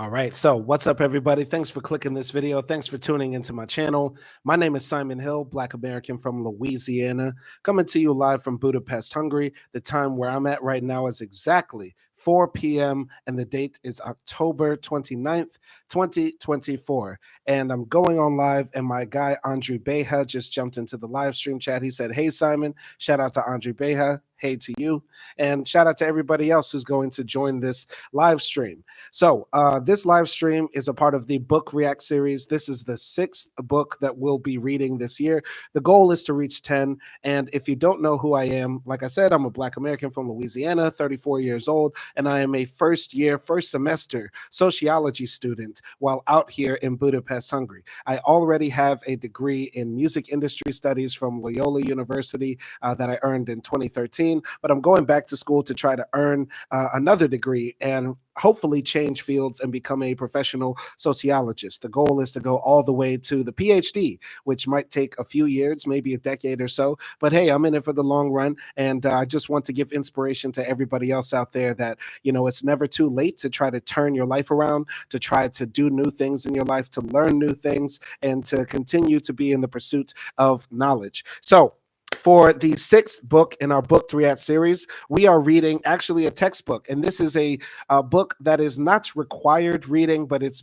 All right, so what's up, everybody? Thanks for clicking this video. Thanks for tuning into my channel. My name is Simon Hill, Black American from Louisiana, coming to you live from Budapest, Hungary. The time where I'm at right now is exactly 4 p.m. and the date is October 29th, 2024. And I'm going on live, and my guy Andre Beja just jumped into the live stream chat. He said, "Hey, Simon." Shout out to Andre Beja. Hey to you. And shout out to everybody else who's going to join this live stream. So this live stream is a part of the Book React series. This is the 6th book that we'll be reading this year. The goal is to reach 10. And if you don't know who I am, like I said, I'm a Black American from Louisiana, 34 years old, and I am a first semester sociology student while out here in Budapest, Hungary. I already have a degree in music industry studies from Loyola University that I earned in 2013, but I'm going back to school to try to earn another degree and hopefully change fields and become a professional sociologist. The goal is to go all the way to the PhD, which might take a few years, maybe a decade or so. But hey, I'm in it for the long run. And I just want to give inspiration to everybody else out there that, it's never too late to try to turn your life around, to try to do new things in your life, to learn new things, and to continue to be in the pursuit of knowledge. So, for the 6th book in our Book 3 series, we are reading actually a textbook. And this is a book that is not required reading, but it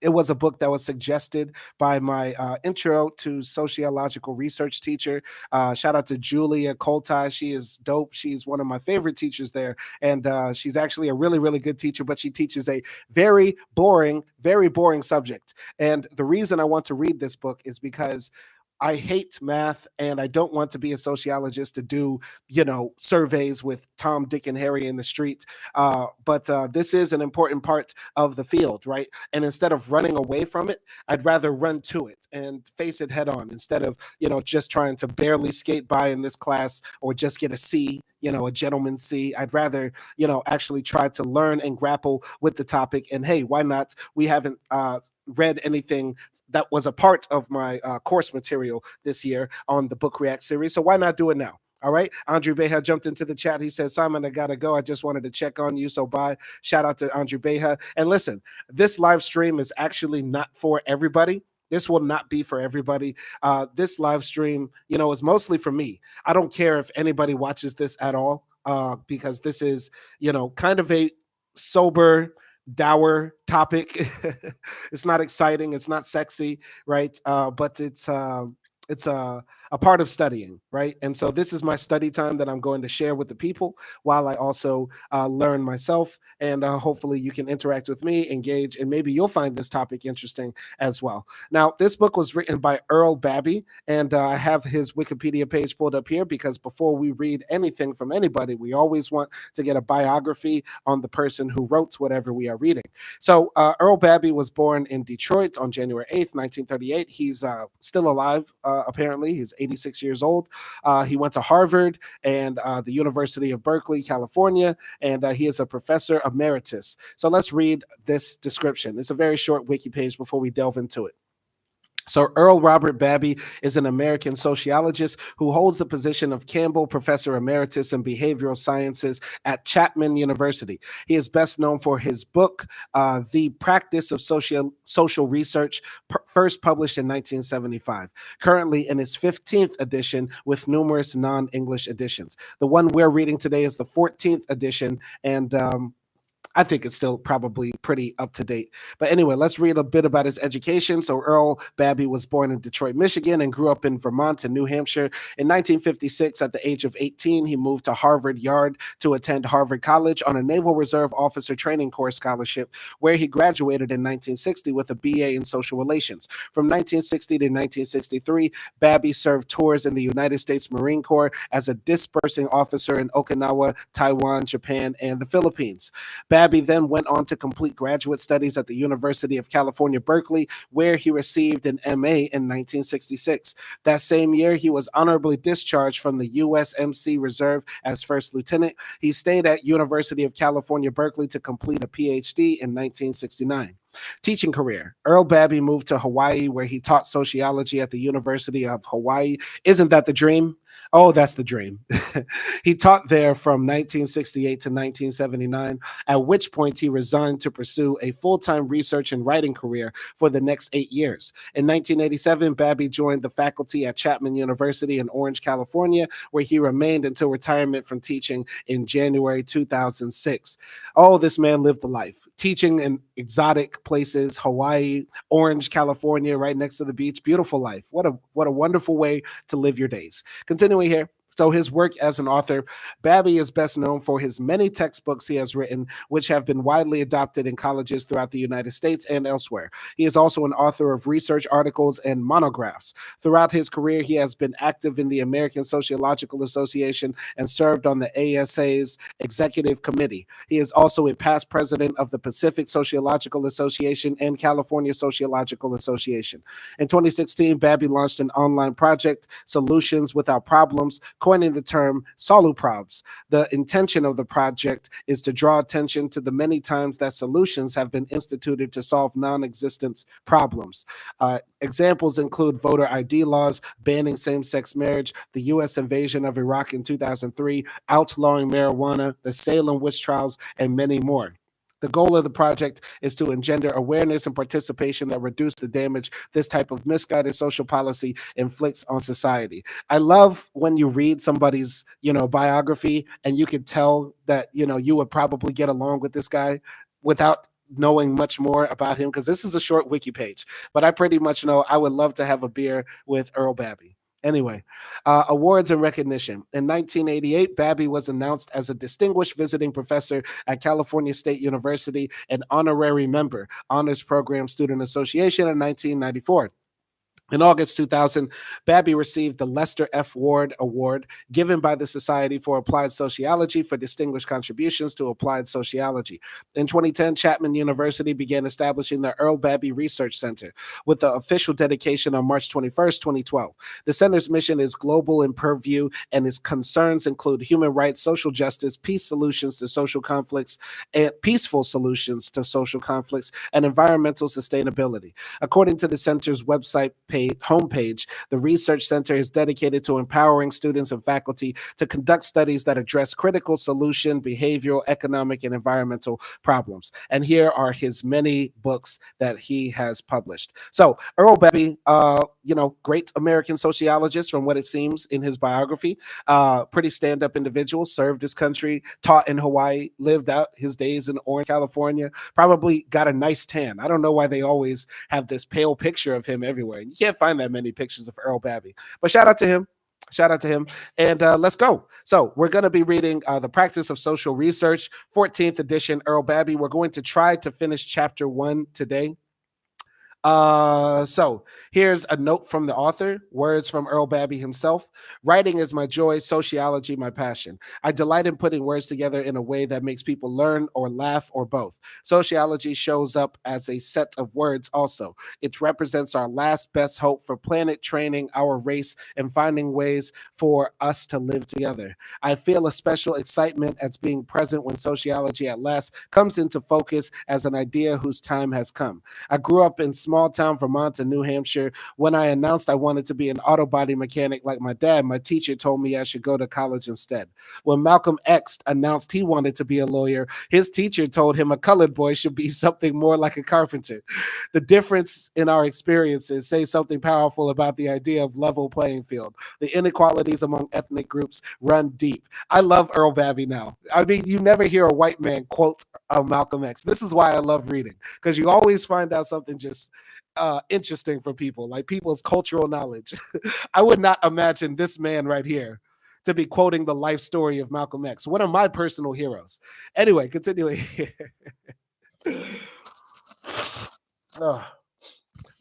was a book that was suggested by my intro to sociological research teacher. Shout out to Julia Koltai. She is dope. She's one of my favorite teachers there. And she's actually a really, really good teacher, but she teaches a very boring subject. And the reason I want to read this book is because I hate math, and I don't want to be a sociologist to do, surveys with Tom, Dick, and Harry in the street. But this is an important part of the field, right? And instead of running away from it, I'd rather run to it and face it head on instead of, just trying to barely skate by in this class or just get a C, a gentleman's C. I'd rather, actually try to learn and grapple with the topic. And hey, why not? We haven't read anything that was a part of my course material this year on the Book React series. So why not do it now? All right. Andre Beja jumped into the chat. He said, "Simon, I got to go. I just wanted to check on you. So bye." Shout out to Andre Beja. And listen, this live stream is actually not for everybody. This will not be for everybody. This live stream, is mostly for me. I don't care if anybody watches this at all because this is, kind of a sober, dour topic. It's not exciting, it's not sexy, right? But it's a part of studying, right? And so this is my study time that I'm going to share with the people while I also learn myself. And hopefully you can interact with me, engage, and maybe you'll find this topic interesting as well. Now, this book was written by Earl Babbie, and I have his Wikipedia page pulled up here because before we read anything from anybody, we always want to get a biography on the person who wrote whatever we are reading. So Earl Babbie was born in Detroit on January 8th, 1938. He's still alive, apparently. He's 86 years old. He went to Harvard and the University of Berkeley, California, and he is a professor emeritus. So let's read this description. It's a very short wiki page before we delve into it. So Earl Robert Babbie is an American sociologist who holds the position of Campbell Professor Emeritus in Behavioral Sciences at Chapman University. He is best known for his book, The Practice of Social Research, first published in 1975, currently in its 15th edition with numerous non-English editions. The one we're reading today is the 14th edition, and I think it's still probably pretty up to date. But anyway, let's read a bit about his education. So Earl Babbie was born in Detroit, Michigan, and grew up in Vermont and New Hampshire. In 1956, at the age of 18, he moved to Harvard Yard to attend Harvard College on a Naval Reserve Officer Training Corps scholarship, where he graduated in 1960 with a BA in Social Relations. From 1960 to 1963, Babbie served tours in the United States Marine Corps as a dispersing officer in Okinawa, Taiwan, Japan, and the Philippines. Babbie then went on to complete graduate studies at the University of California, Berkeley, where he received an MA in 1966. That same year, he was honorably discharged from the USMC Reserve as first lieutenant. He stayed at University of California, Berkeley to complete a PhD in 1969. Teaching career. Earl Babbie moved to Hawaii, where he taught sociology at the University of Hawaii. Isn't that the dream? Oh, that's the dream. He taught there from 1968 to 1979, at which point he resigned to pursue a full time research and writing career for the next 8 years. In 1987, Babbie joined the faculty at Chapman University in Orange, California, where he remained until retirement from teaching in January 2006. Oh, this man lived the life, teaching in exotic places, Hawaii, Orange, California, right next to the beach. Beautiful life. What a wonderful way to live your days. Continuing here. So his work as an author, Babbie is best known for his many textbooks he has written, which have been widely adopted in colleges throughout the United States and elsewhere. He is also an author of research articles and monographs. Throughout his career, he has been active in the American Sociological Association and served on the ASA's executive committee. He is also a past president of the Pacific Sociological Association and California Sociological Association. In 2016, Babbie launched an online project, Solutions Without Problems, coining the term soluprobs. The intention of the project is to draw attention to the many times that solutions have been instituted to solve non-existent problems. Examples include voter ID laws, banning same-sex marriage, the U.S. invasion of Iraq in 2003, outlawing marijuana, the Salem witch trials, and many more. The goal of the project is to engender awareness and participation that reduce the damage this type of misguided social policy inflicts on society. I love when you read somebody's, biography and you can tell that, you would probably get along with this guy without knowing much more about him, because this is a short wiki page, but I pretty much know I would love to have a beer with Earl Babbie. Anyway, awards and recognition. In 1988, Babbie was announced as a distinguished visiting professor at California State University and honorary member, Honors Program Student Association in 1994. In August 2000, Babbie received the Lester F. Ward Award given by the Society for Applied Sociology for distinguished contributions to applied sociology. In 2010, Chapman University began establishing the Earl Babbie Research Center with the official dedication on March 21st, 2012. The center's mission is global in purview, and its concerns include human rights, social justice, peace solutions to social conflicts, and peaceful solutions to social conflicts, and environmental sustainability. According to the center's website homepage, the Research Center is dedicated to empowering students and faculty to conduct studies that address critical solution, behavioral, economic, and environmental problems. And here are his many books that he has published. So Earl Babbie, great American sociologist from what it seems in his biography, pretty stand-up individual, served his country, taught in Hawaii, lived out his days in Orange, California, probably got a nice tan. I don't know why they always have this pale picture of him everywhere. You can't find that many pictures of Earl Babbie, but shout out to him. Shout out to him. And let's go. So we're going to be reading The Practice of Social Research, 14th edition, Earl Babbie. We're going to try to finish chapter 1 today. So here's a note from the author, words from Earl Babbie himself. Writing is my joy, sociology my passion. I delight in putting words together in a way that makes people learn or laugh or both. Sociology shows up as a set of words also. It represents our last best hope for planet training our race and finding ways for us to live together. I feel a special excitement at being present when sociology at last comes into focus as an idea whose time has come. I grew up in small town Vermont and New Hampshire. When I announced I wanted to be an auto body mechanic like my dad, my teacher told me I should go to college instead. When Malcolm X announced he wanted to be a lawyer, his teacher told him a colored boy should be something more like a carpenter. The difference in our experiences say something powerful about the idea of level playing field. The inequalities among ethnic groups run deep. I love Earl Babbie now. I mean, you never hear a white man quote Malcolm X. This is why I love reading, because you always find out something just interesting from people, like people's cultural knowledge. I would not imagine this man right here to be quoting the life story of Malcolm X, one of my personal heroes. Anyway, continuing here.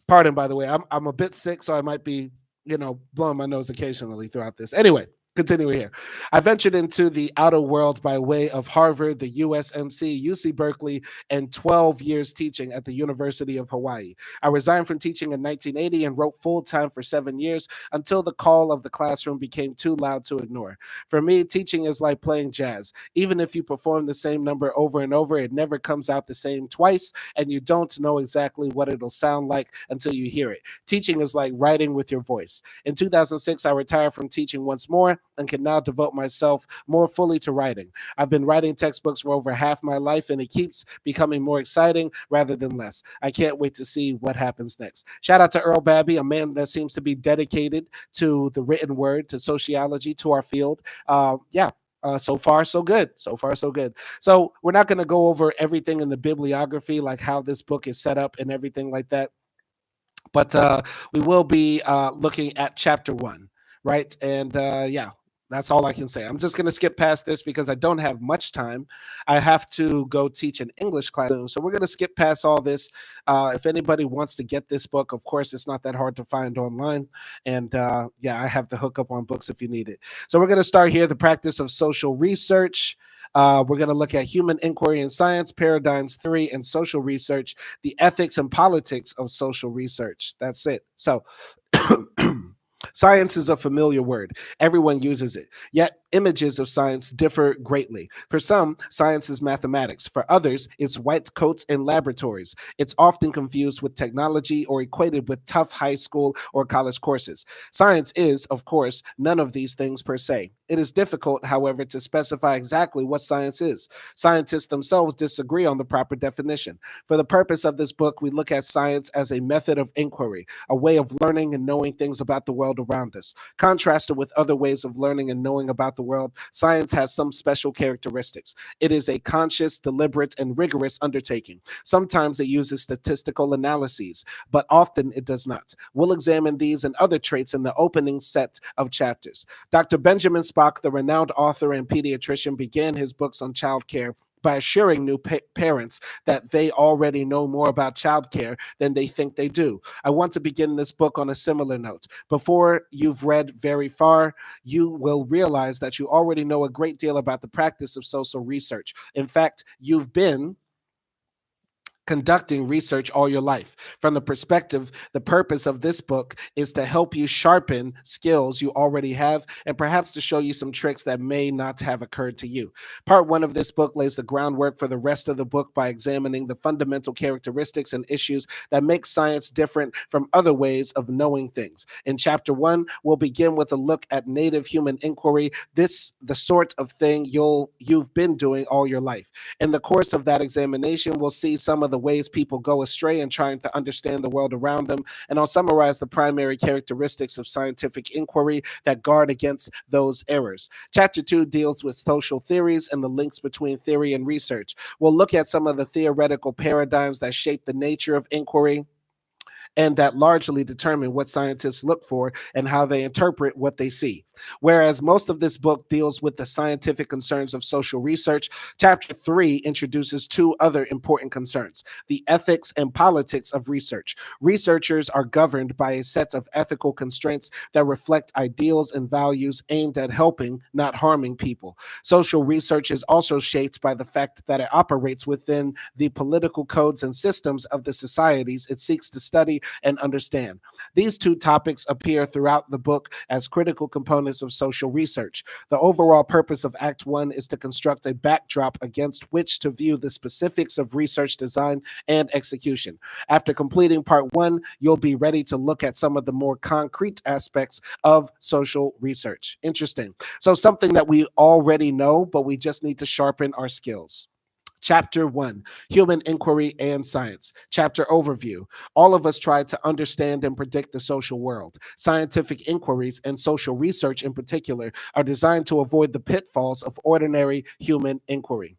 Pardon, by the way, I'm a bit sick, so I might be, blowing my nose occasionally throughout this. Anyway, Continue here. I ventured into the outer world by way of Harvard, the USMC, UC Berkeley, and 12 years teaching at the University of Hawaii. I resigned from teaching in 1980 and wrote full time for 7 years until the call of the classroom became too loud to ignore. For me, teaching is like playing jazz. Even if you perform the same number over and over, it never comes out the same twice, and you don't know exactly what it'll sound like until you hear it. Teaching is like writing with your voice. In 2006, I retired from teaching once more and can now devote myself more fully to writing. I've been writing textbooks for over half my life, and it keeps becoming more exciting rather than less. I can't wait to see what happens next. Shout out to Earl Babbie, a man that seems to be dedicated to the written word, to sociology, to our field. So far, so good. So far, so good. So we're not going to go over everything in the bibliography, like how this book is set up and everything like that. But we will be looking at chapter 1, right? And that's all I can say. I'm just going to skip past this because I don't have much time. I have to go teach an English class soon. So we're going to skip past all this. If anybody wants to get this book, of course, it's not that hard to find online. And I have the hookup on books if you need it. So we're going to start here, the practice of social research. We're going to look at human inquiry and science, paradigms, theory, and social research, the ethics and politics of social research. That's it. So science is a familiar word. Everyone uses it. Yet images of science differ greatly. For some, science is mathematics. For others, it's white coats and laboratories. It's often confused with technology or equated with tough high school or college courses. Science is, of course, none of these things per se. It is difficult, however, to specify exactly what science is. Scientists themselves disagree on the proper definition. For the purpose of this book, we look at science as a method of inquiry, a way of learning and knowing things about the world around us. Contrasted with other ways of learning and knowing about the world, science has some special characteristics. It is a conscious, deliberate, and rigorous undertaking. Sometimes it uses statistical analyses, but often it does not. We'll examine these and other traits in the opening set of chapters. Dr. Benjamin Spock, the renowned author and pediatrician, began his books on childcare by assuring new parents that they already know more about childcare than they think they do. I want to begin this book on a similar note. Before you've read very far, you will realize that you already know a great deal about the practice of social research. In fact, you've been conducting research all your life. From the purpose of this book is to help you sharpen skills you already have and perhaps to show you some tricks that may not have occurred to you. Part 1 of this book lays the groundwork for the rest of the book by examining the fundamental characteristics and issues that make science different from other ways of knowing things. In chapter 1, we'll begin with a look at native human inquiry, the sort of thing you've been doing all your life. In the course of that examination, we'll see some of the ways people go astray in trying to understand the world around them, and I'll summarize the primary characteristics of scientific inquiry that guard against those errors. Chapter 2 deals with social theories and the links between theory and research. We'll look at some of the theoretical paradigms that shape the nature of inquiry and that largely determine what scientists look for and how they interpret what they see. Whereas most of this book deals with the scientific concerns of social research, chapter 3 introduces 2 other important concerns: the ethics and politics of research. Researchers are governed by a set of ethical constraints that reflect ideals and values aimed at helping, not harming people. Social research is also shaped by the fact that it operates within the political codes and systems of the societies it seeks to study and understand. These 2 topics appear throughout the book as critical components of social research. The overall purpose of Act 1 is to construct a backdrop against which to view the specifics of research design and execution. After completing part 1, you'll be ready to look at some of the more concrete aspects of social research. Interesting. So something that we already know, but we just need to sharpen our skills. Chapter 1, Human Inquiry and Science. Chapter Overview. All of us try to understand and predict the social world. Scientific inquiries and social research in particular are designed to avoid the pitfalls of ordinary human inquiry.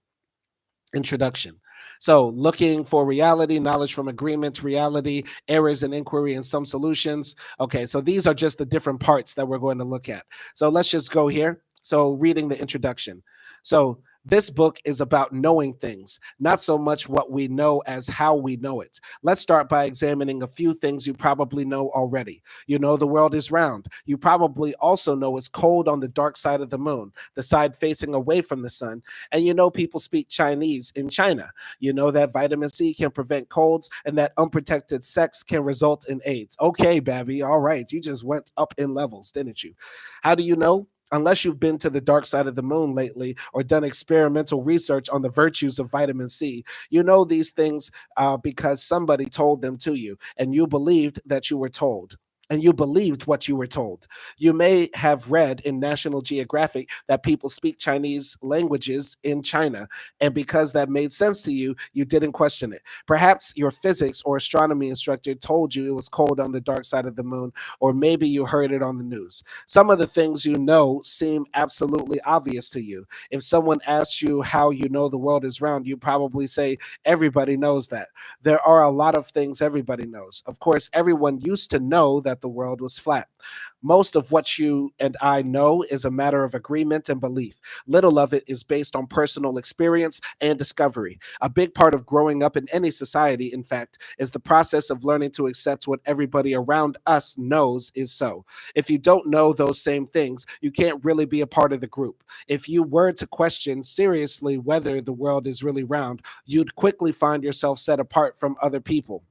Introduction. So, looking for reality, knowledge from agreement, reality, errors in inquiry, and some solutions. Okay, so these are just the different parts that we're going to look at. So let's just go here. So, reading the introduction. So, This book is about knowing things, not so much what we know as how we know it. Let's start by examining a few things you probably know already. You know the world is round. You probably also know it's cold on the dark side of the moon, the side facing away from the sun. And you know people speak Chinese in China. You know that vitamin C can prevent colds and that unprotected sex can result in AIDS. Okay, Babbie, all right. You just went up in levels, didn't you? How do you know? Unless you've been to the dark side of the moon lately or done experimental research on the virtues of vitamin C, you know these things because somebody told them to you and you believed that you were told. And you believed what you were told. You may have read in National Geographic that people speak Chinese languages in China. And because that made sense to you, you didn't question it. Perhaps your physics or astronomy instructor told you it was cold on the dark side of the moon, or maybe you heard it on the news. Some of the things you know seem absolutely obvious to you. If someone asks you how you know the world is round, you probably say, everybody knows that. There are a lot of things everybody knows. Of course, everyone used to know that the world was flat. Most of what you and I know is a matter of agreement and belief. Little of it is based on personal experience and discovery. A big part of growing up in any society, in fact, is the process of learning to accept what everybody around us knows is so. If you don't know those same things, you can't really be a part of the group. If you were to question seriously whether the world is really round, you'd quickly find yourself set apart from other people.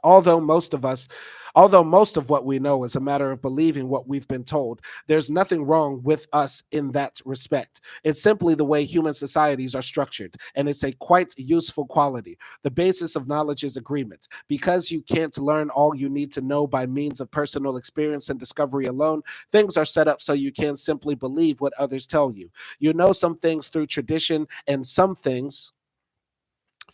Although most of us, Although most of what we know is a matter of believing what we've been told, there's nothing wrong with us in that respect. It's simply the way human societies are structured, and it's a quite useful quality. The basis of knowledge is agreement. Because you can't learn all you need to know by means of personal experience and discovery alone, things are set up so you can simply believe what others tell you. You know some things through tradition and some things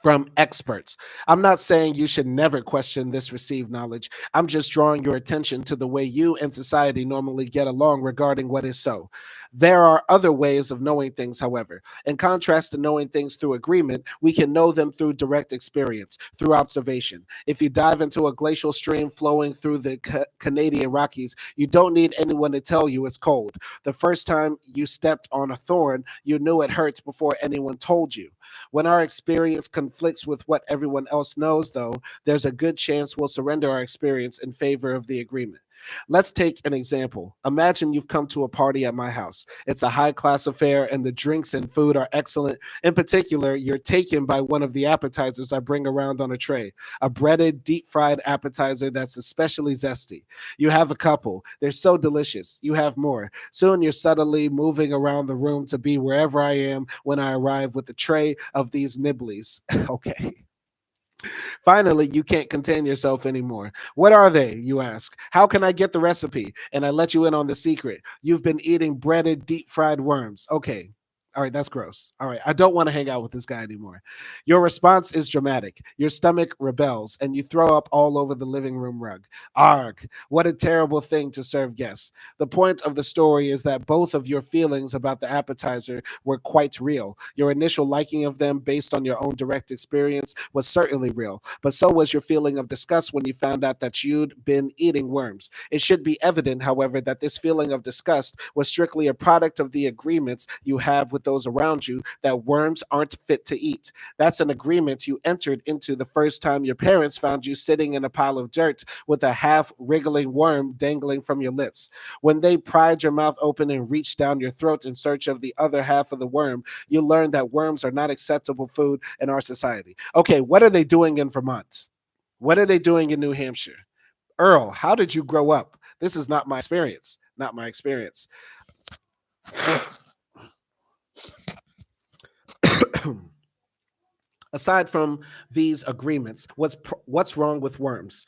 from experts. I'm not saying you should never question this received knowledge. I'm just drawing your attention to the way you and society normally get along regarding what is so. There are other ways of knowing things, however. In contrast to knowing things through agreement, we can know them through direct experience, through observation. If you dive into a glacial stream flowing through the Canadian Rockies, you don't need anyone to tell you it's cold. The first time you stepped on a thorn, you knew it hurts before anyone told you. When our experience conflicts with what everyone else knows, though, there's a good chance we'll surrender our experience in favor of the agreement. Let's take an example. Imagine you've come to a party at my house. It's a high class affair, and the drinks and food are excellent. In particular, you're taken by one of the appetizers I bring around on a tray, a breaded, deep fried appetizer that's especially zesty. You have a couple. They're so delicious. You have more. Soon you're subtly moving around the room to be wherever I am when I arrive with a tray of these nibblies. Okay. Finally, you can't contain yourself anymore. What are they, you ask? How can I get the recipe? And I let you in on the secret. You've been eating breaded, deep fried worms. Okay. All right, that's gross. All right, I don't want to hang out with this guy anymore. Your response is dramatic. Your stomach rebels, and you throw up all over the living room rug. Arg, what a terrible thing to serve guests. The point of the story is that both of your feelings about the appetizer were quite real. Your initial liking of them, based on your own direct experience, was certainly real, but so was your feeling of disgust when you found out that you'd been eating worms. It should be evident, however, that this feeling of disgust was strictly a product of the agreements you have with those around you that worms aren't fit to eat. That's an agreement you entered into the first time your parents found you sitting in a pile of dirt with a half wriggling worm dangling from your lips. When they pried your mouth open and reached down your throat in search of the other half of the worm, you learned that worms are not acceptable food in our society. Okay, what are they doing in Vermont? What are they doing in New Hampshire? Earl, how did you grow up? This is not my experience. Not my experience. Aside from these agreements, what's wrong with worms?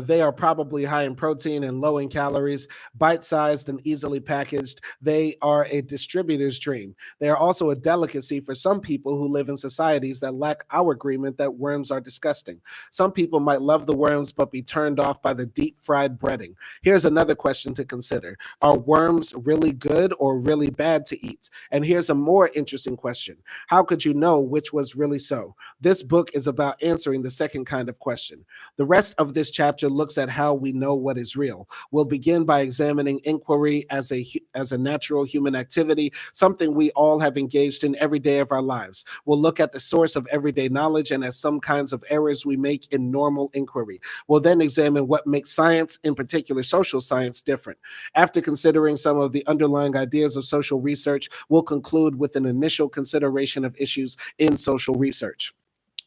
They are probably high in protein and low in calories, bite-sized and easily packaged. They are a distributor's dream. They are also a delicacy for some people who live in societies that lack our agreement that worms are disgusting. Some people might love the worms but be turned off by the deep-fried breading. Here's another question to consider. Are worms really good or really bad to eat? And here's a more interesting question. How could you know which was really so? This book is about answering the second kind of question. The rest of this chapter looks at how we know what is real. We'll begin by examining inquiry as a natural human activity, something we all have engaged in every day of our lives. We'll look at the source of everyday knowledge and at some kinds of errors we make in normal inquiry. We'll then examine what makes science, in particular social science, different. After considering some of the underlying ideas of social research, we'll conclude with an initial consideration of issues in social research.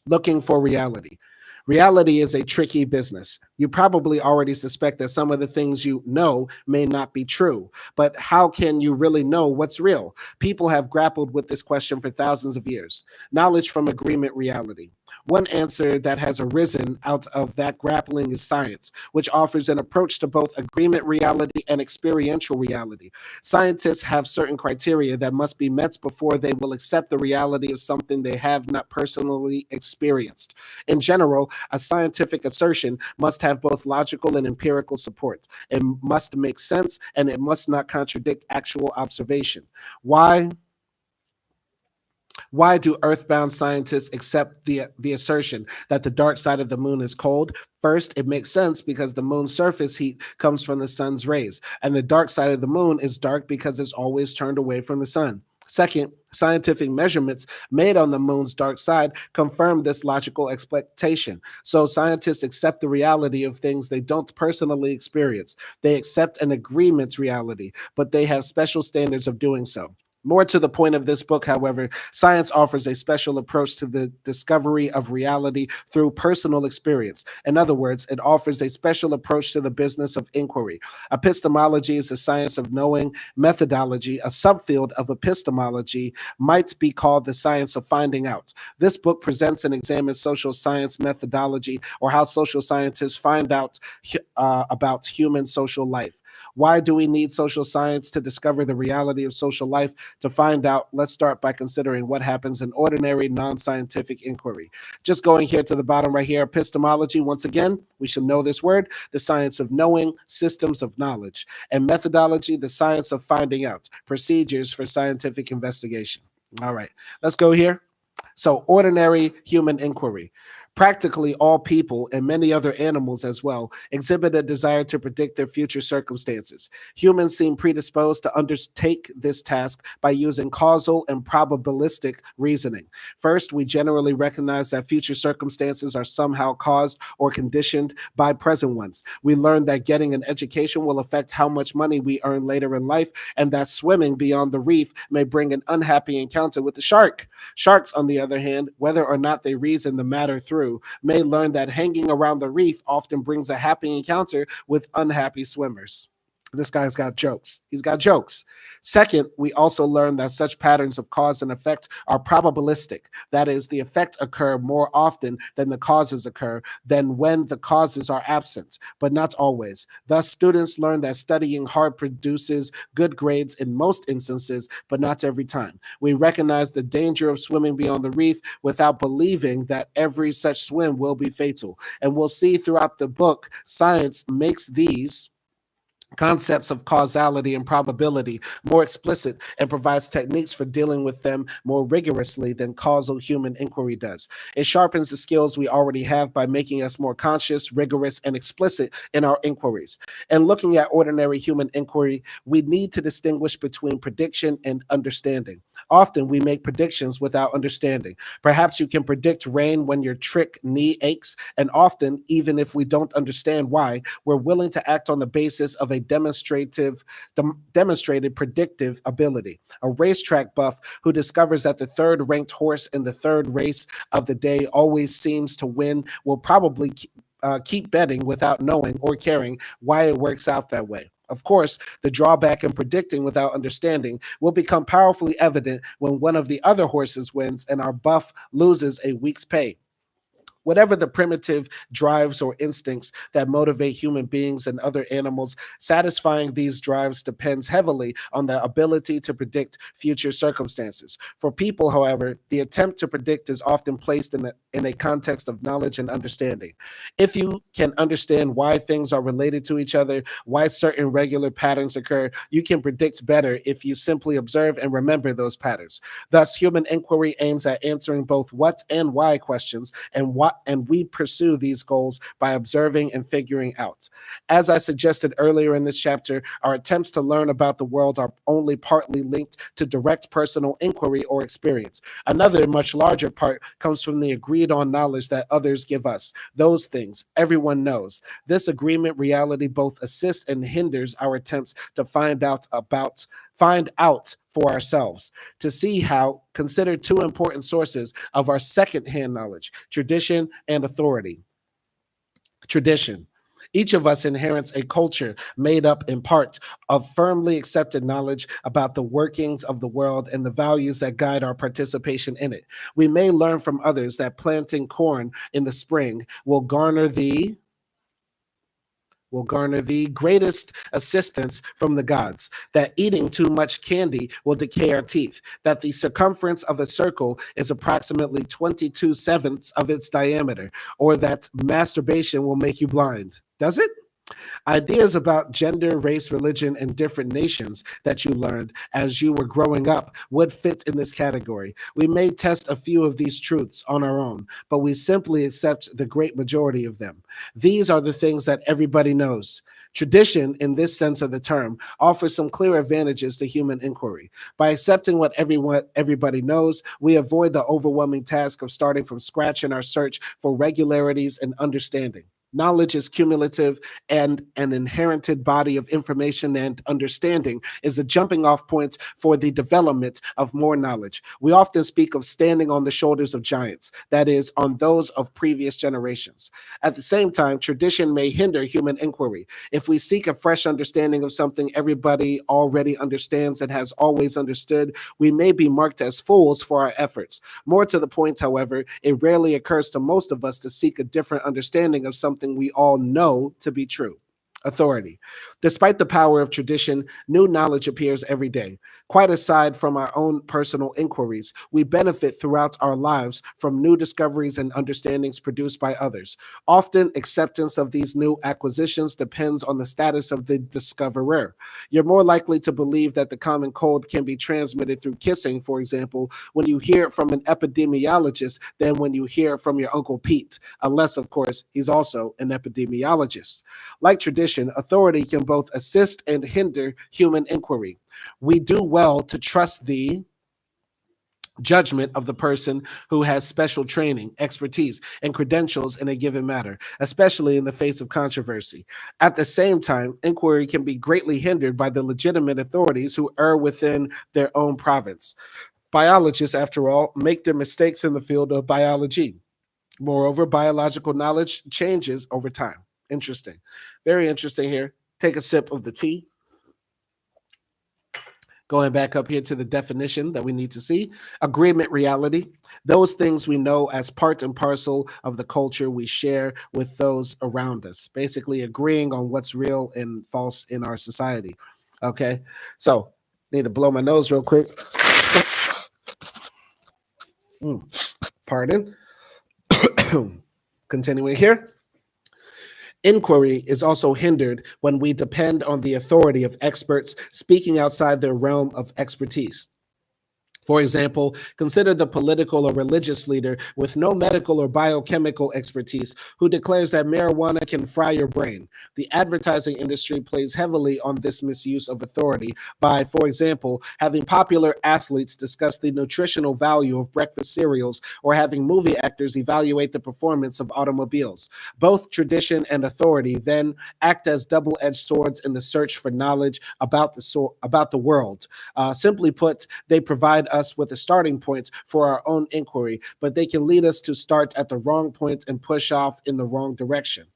Looking for reality. Reality is a tricky business. You probably already suspect that some of the things you know may not be true, but how can you really know what's real? People have grappled with this question for thousands of years. Knowledge from agreement reality. One answer that has arisen out of that grappling is science, which offers an approach to both agreement reality and experiential reality. Scientists have certain criteria that must be met before they will accept the reality of something they have not personally experienced. In general, a scientific assertion must have both logical and empirical support. It must make sense and it must not contradict actual observation. Why? Why do earthbound scientists accept the assertion that the dark side of the moon is cold? First, it makes sense because the moon's surface heat comes from the sun's rays, and the dark side of the moon is dark because it's always turned away from the sun. Second, scientific measurements made on the moon's dark side confirm this logical expectation. So scientists accept the reality of things they don't personally experience. They accept an agreement reality, but they have special standards of doing so. More to the point of this book, however, science offers a special approach to the discovery of reality through personal experience. In other words, it offers a special approach to the business of inquiry. Epistemology is the science of knowing. Methodology, a subfield of epistemology, might be called the science of finding out. This book presents and examines social science methodology, or how social scientists find out about human social life. Why do we need social science to discover the reality of social life? To find out, let's start by considering what happens in ordinary non-scientific inquiry. Just going here to the bottom right here, epistemology, once again, we should know this word, the science of knowing, systems of knowledge, and methodology, the science of finding out, procedures for scientific investigation. All right, let's go here. So ordinary human inquiry. Practically all people, and many other animals as well, exhibit a desire to predict their future circumstances. Humans seem predisposed to undertake this task by using causal and probabilistic reasoning. First, we generally recognize that future circumstances are somehow caused or conditioned by present ones. We learn that getting an education will affect how much money we earn later in life, and that swimming beyond the reef may bring an unhappy encounter with the shark. Sharks, on the other hand, whether or not they reason the matter through, may learn that hanging around the reef often brings a happy encounter with unhappy swimmers. This guy's got jokes. He's got jokes. Second, we also learn that such patterns of cause and effect are probabilistic. That is, the effect occur more often than the causes occur, than when the causes are absent, but not always. Thus, students learn that studying hard produces good grades in most instances, but not every time. We recognize the danger of swimming beyond the reef without believing that every such swim will be fatal. And we'll see throughout the book, science makes these concepts of causality and probability more explicit and provides techniques for dealing with them more rigorously than causal human inquiry does. It sharpens the skills we already have by making us more conscious, rigorous, and explicit in our inquiries. And looking at ordinary human inquiry, we need to distinguish between prediction and understanding. Often we make predictions without understanding. Perhaps you can predict rain when your trick knee aches, and often, even if we don't understand why, we're willing to act on the basis of a demonstrated predictive ability. A racetrack buff who discovers that the third ranked horse in the third race of the day always seems to win will probably keep betting without knowing or caring why it works out that way. Of course, the drawback in predicting without understanding will become powerfully evident when one of the other horses wins and our buff loses a week's pay. Whatever the primitive drives or instincts that motivate human beings and other animals, satisfying these drives depends heavily on the ability to predict future circumstances. For people, however, the attempt to predict is often placed in a context of knowledge and understanding. If you can understand why things are related to each other, why certain regular patterns occur, you can predict better if you simply observe and remember those patterns. Thus, human inquiry aims at answering both what and why questions, and we pursue these goals by observing and figuring out. As I suggested earlier in this chapter, our attempts to learn about the world are only partly linked to direct personal inquiry or experience. Another, much larger part comes from the agreed on knowledge that others give us. Those things everyone knows. This agreement reality both assists and hinders our attempts to find out for ourselves. To see how, consider two important sources of our second-hand knowledge: tradition and authority. Tradition. Each of us inherits a culture made up in part of firmly accepted knowledge about the workings of the world and the values that guide our participation in it. We may learn from others that planting corn in the spring will garner the greatest assistance from the gods, that eating too much candy will decay our teeth, that the circumference of a circle is approximately 22 sevenths of its diameter, or that masturbation will make you blind. Does it? Ideas about gender, race, religion, and different nations that you learned as you were growing up would fit in this category. We may test a few of these truths on our own, but we simply accept the great majority of them. These are the things that everybody knows. Tradition, in this sense of the term, offers some clear advantages to human inquiry. By accepting what everybody knows, we avoid the overwhelming task of starting from scratch in our search for regularities and understanding. Knowledge is cumulative, and an inherited body of information and understanding is a jumping off point for the development of more knowledge. We often speak of standing on the shoulders of giants, that is, on those of previous generations. At the same time, tradition may hinder human inquiry. If we seek a fresh understanding of something everybody already understands and has always understood, we may be marked as fools for our efforts. More to the point, however, it rarely occurs to most of us to seek a different understanding of something we all know to be true. Authority. Despite the power of tradition, new knowledge appears every day. Quite aside from our own personal inquiries, we benefit throughout our lives from new discoveries and understandings produced by others. Often, acceptance of these new acquisitions depends on the status of the discoverer. You're more likely to believe that the common cold can be transmitted through kissing, for example, when you hear it from an epidemiologist than when you hear it from your Uncle Pete, unless, of course, he's also an epidemiologist. Like tradition, authority can both assist and hinder human inquiry. We do well to trust the judgment of the person who has special training, expertise, and credentials in a given matter, especially in the face of controversy. At the same time, inquiry can be greatly hindered by the legitimate authorities who err within their own province. Biologists, after all, make their mistakes in the field of biology. Moreover, biological knowledge changes over time. Interesting. Very interesting here. Take a sip of the tea. Going back up here to the definition that we need to see: agreement reality. Those things we know as part and parcel of the culture we share with those around us. Basically agreeing on what's real and false in our society. Okay, so need to blow my nose real quick. Pardon. Continuing here. Inquiry is also hindered when we depend on the authority of experts speaking outside their realm of expertise. For example, consider the political or religious leader with no medical or biochemical expertise who declares that marijuana can fry your brain. The advertising industry plays heavily on this misuse of authority by, for example, having popular athletes discuss the nutritional value of breakfast cereals or having movie actors evaluate the performance of automobiles. Both tradition and authority then act as double-edged swords in the search for knowledge about the world. Simply put, they provide us with a starting point for our own inquiry, but they can lead us to start at the wrong point and push off in the wrong direction.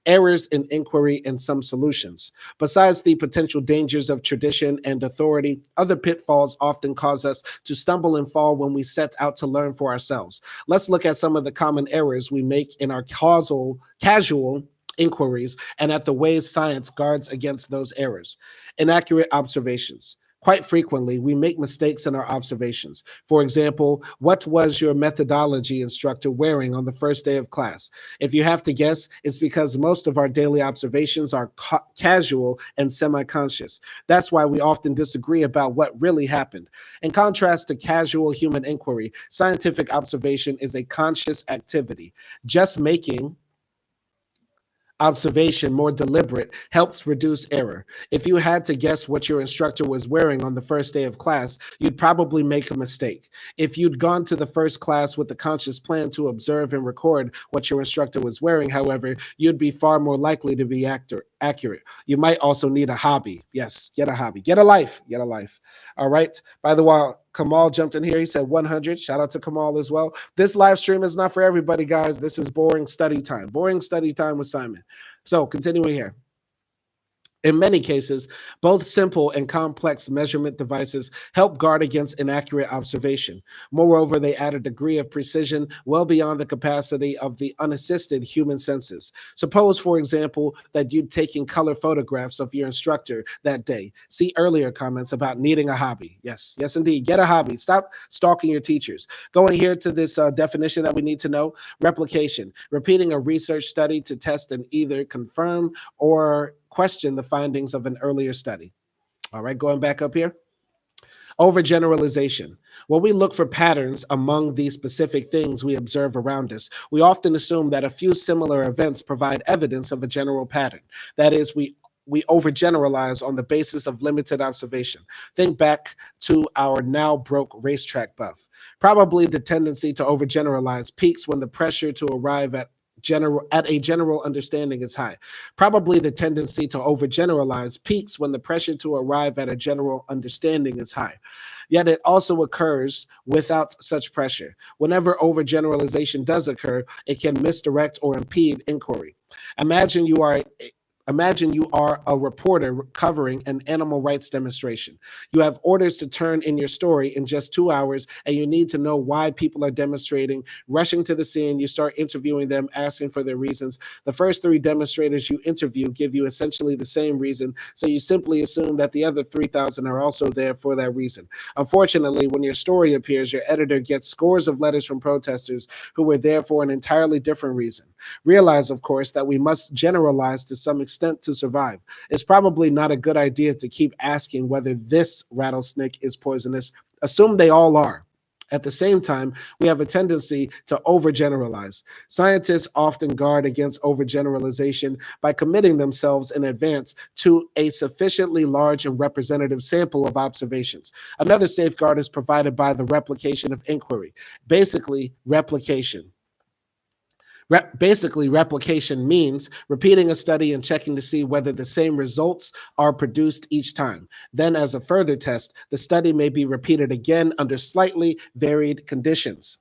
errors in inquiry, and some solutions. Besides the potential dangers of tradition and authority, other pitfalls often cause us to stumble and fall when we set out to learn for ourselves. Let's look at some of the common errors we make in our casual inquiries and at the ways science guards against those errors. Inaccurate observations. Quite frequently, we make mistakes in our observations. For example, what was your methodology instructor wearing on the first day of class? If you have to guess, it's because most of our daily observations are casual and semi-conscious. That's why we often disagree about what really happened. In contrast to casual human inquiry, scientific observation is a conscious activity. Just making observation more deliberate helps reduce error. If you had to guess what your instructor was wearing on the first day of class, you'd probably make a mistake. If you'd gone to the first class with a conscious plan to observe and record what your instructor was wearing, however, you'd be far more likely to be accurate. You might also need a hobby. Yes, get a hobby. Get a life. Get a life. All right. By the way, Kamal jumped in here. He said 100. Shout out to Kamal as well. This live stream is not for everybody, guys. This is boring study time. Boring study time with Simon. So continuing here. In many cases, both simple and complex measurement devices help guard against inaccurate observation. Moreover, they add a degree of precision well beyond the capacity of the unassisted human senses. Suppose, for example, that you'd taken color photographs of your instructor that day. See earlier comments about needing a hobby. Yes, yes, indeed. Get a hobby. Stop stalking your teachers. Going here to this definition that we need to know. Replication, repeating a research study to test and either confirm or question the findings of an earlier study. All right, going back up here. Overgeneralization. When we look for patterns among these specific things we observe around us, we often assume that a few similar events provide evidence of a general pattern. That is, we overgeneralize on the basis of limited observation. Think back to our now broke racetrack buff. Probably the tendency to overgeneralize peaks when the pressure to arrive at a general understanding is high. Probably the tendency to overgeneralize peaks when the pressure to arrive at a general understanding is high. Yet it also occurs without such pressure. Whenever overgeneralization does occur, it can misdirect or impede inquiry. Imagine you are a reporter covering an animal rights demonstration. You have orders to turn in your story in just 2 hours, and you need to know why people are demonstrating. Rushing to the scene, you start interviewing them, asking for their reasons. The first 3 demonstrators you interview give you essentially the same reason, so you simply assume that the other 3,000 are also there for that reason. Unfortunately, when your story appears, your editor gets scores of letters from protesters who were there for an entirely different reason. Realize, of course, that we must generalize to some extent to survive. It's probably not a good idea to keep asking whether this rattlesnake is poisonous. Assume they all are. At the same time, we have a tendency to overgeneralize. Scientists often guard against overgeneralization by committing themselves in advance to a sufficiently large and representative sample of observations. Another safeguard is provided by the replication of inquiry. Basically, replication means repeating a study and checking to see whether the same results are produced each time. Then, as a further test, the study may be repeated again under slightly varied conditions.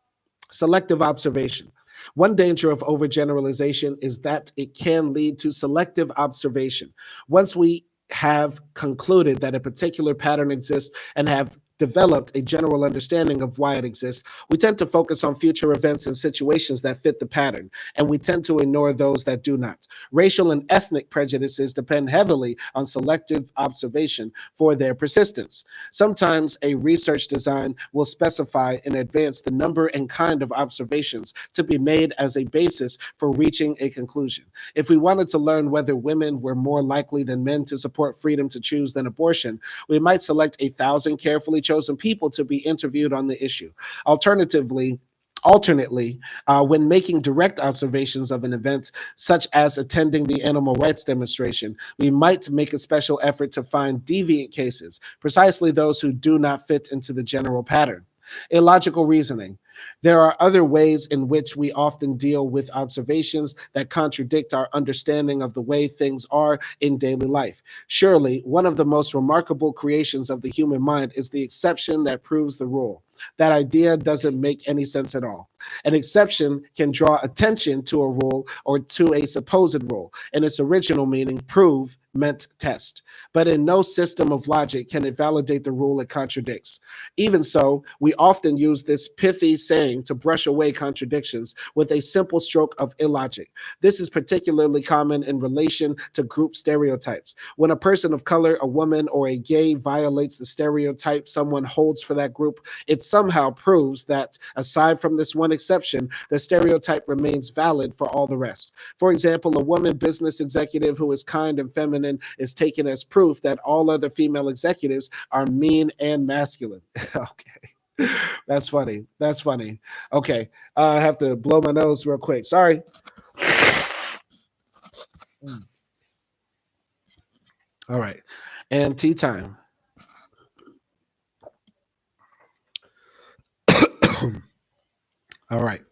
Selective observation. One danger of overgeneralization is that it can lead to selective observation. Once we have concluded that a particular pattern exists and have developed a general understanding of why it exists, we tend to focus on future events and situations that fit the pattern, and we tend to ignore those that do not. Racial and ethnic prejudices depend heavily on selective observation for their persistence. Sometimes a research design will specify in advance the number and kind of observations to be made as a basis for reaching a conclusion. If we wanted to learn whether women were more likely than men to support freedom to choose than abortion, we might select 1,000 carefully chosen people to be interviewed on the issue. Alternately, when making direct observations of an event, such as attending the animal rights demonstration, we might make a special effort to find deviant cases, precisely those who do not fit into the general pattern. Illogical reasoning. There are other ways in which we often deal with observations that contradict our understanding of the way things are in daily life. Surely, one of the most remarkable creations of the human mind is the exception that proves the rule. that idea doesn't make any sense at all. An exception can draw attention to a rule or to a supposed rule. In its original meaning, prove meant test. But in no system of logic can it validate the rule it contradicts. Even so, we often use this pithy saying to brush away contradictions with a simple stroke of illogic. This is particularly common in relation to group stereotypes. When a person of color, a woman, or a gay violates the stereotype someone holds for that group, it somehow proves that, aside from this one exception, the stereotype remains valid for all the rest. For example, a woman business executive who is kind and feminine is taken as proof that all other female executives are mean and masculine. Okay. That's funny. That's funny. Okay. I have to blow my nose real quick. Sorry. All right. And tea time. All right.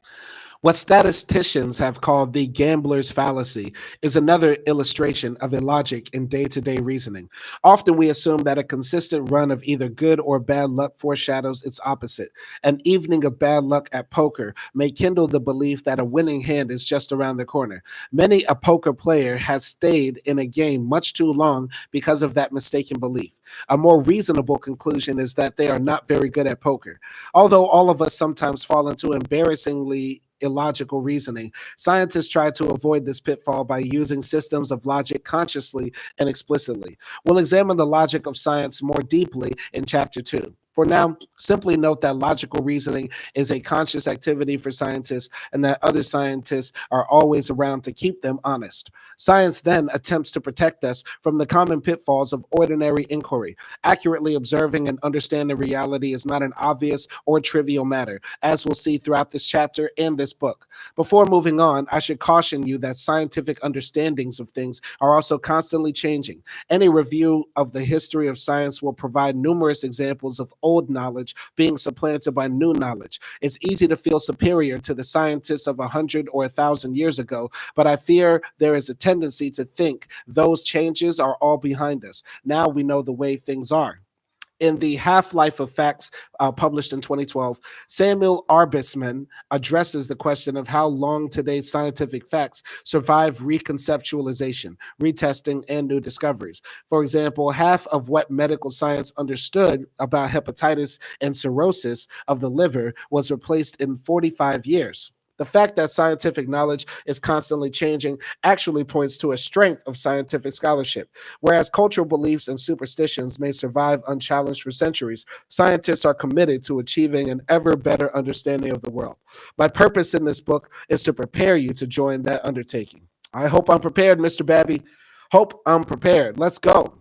What statisticians have called the gambler's fallacy is another illustration of illogic in day-to-day reasoning. Often we assume that a consistent run of either good or bad luck foreshadows its opposite. An evening of bad luck at poker may kindle the belief that a winning hand is just around the corner. Many a poker player has stayed in a game much too long because of that mistaken belief. A more reasonable conclusion is that they are not very good at poker. Although all of us sometimes fall into embarrassingly illogical reasoning, scientists try to avoid this pitfall by using systems of logic consciously and explicitly. We'll examine the logic of science more deeply in Chapter 2. For now, simply note that logical reasoning is a conscious activity for scientists and that other scientists are always around to keep them honest. Science then attempts to protect us from the common pitfalls of ordinary inquiry. Accurately observing and understanding reality is not an obvious or trivial matter, as we'll see throughout this chapter and this book. Before moving on, I should caution you that scientific understandings of things are also constantly changing. Any review of the history of science will provide numerous examples of old knowledge being supplanted by new knowledge. It's easy to feel superior to the scientists of 100 or 1,000 years ago, but I fear there is a tendency to think those changes are all behind us. Now we know the way things are. In the Half-Life of Facts, published in 2012, Samuel Arbesman addresses the question of how long today's scientific facts survive reconceptualization, retesting, and new discoveries. For example, half of what medical science understood about hepatitis and cirrhosis of the liver was replaced in 45 years. The fact that scientific knowledge is constantly changing actually points to a strength of scientific scholarship. Whereas cultural beliefs and superstitions may survive unchallenged for centuries, scientists are committed to achieving an ever better understanding of the world. My purpose in this book is to prepare you to join that undertaking. I hope I'm prepared, Mr. Babbie. Hope I'm prepared. Let's go.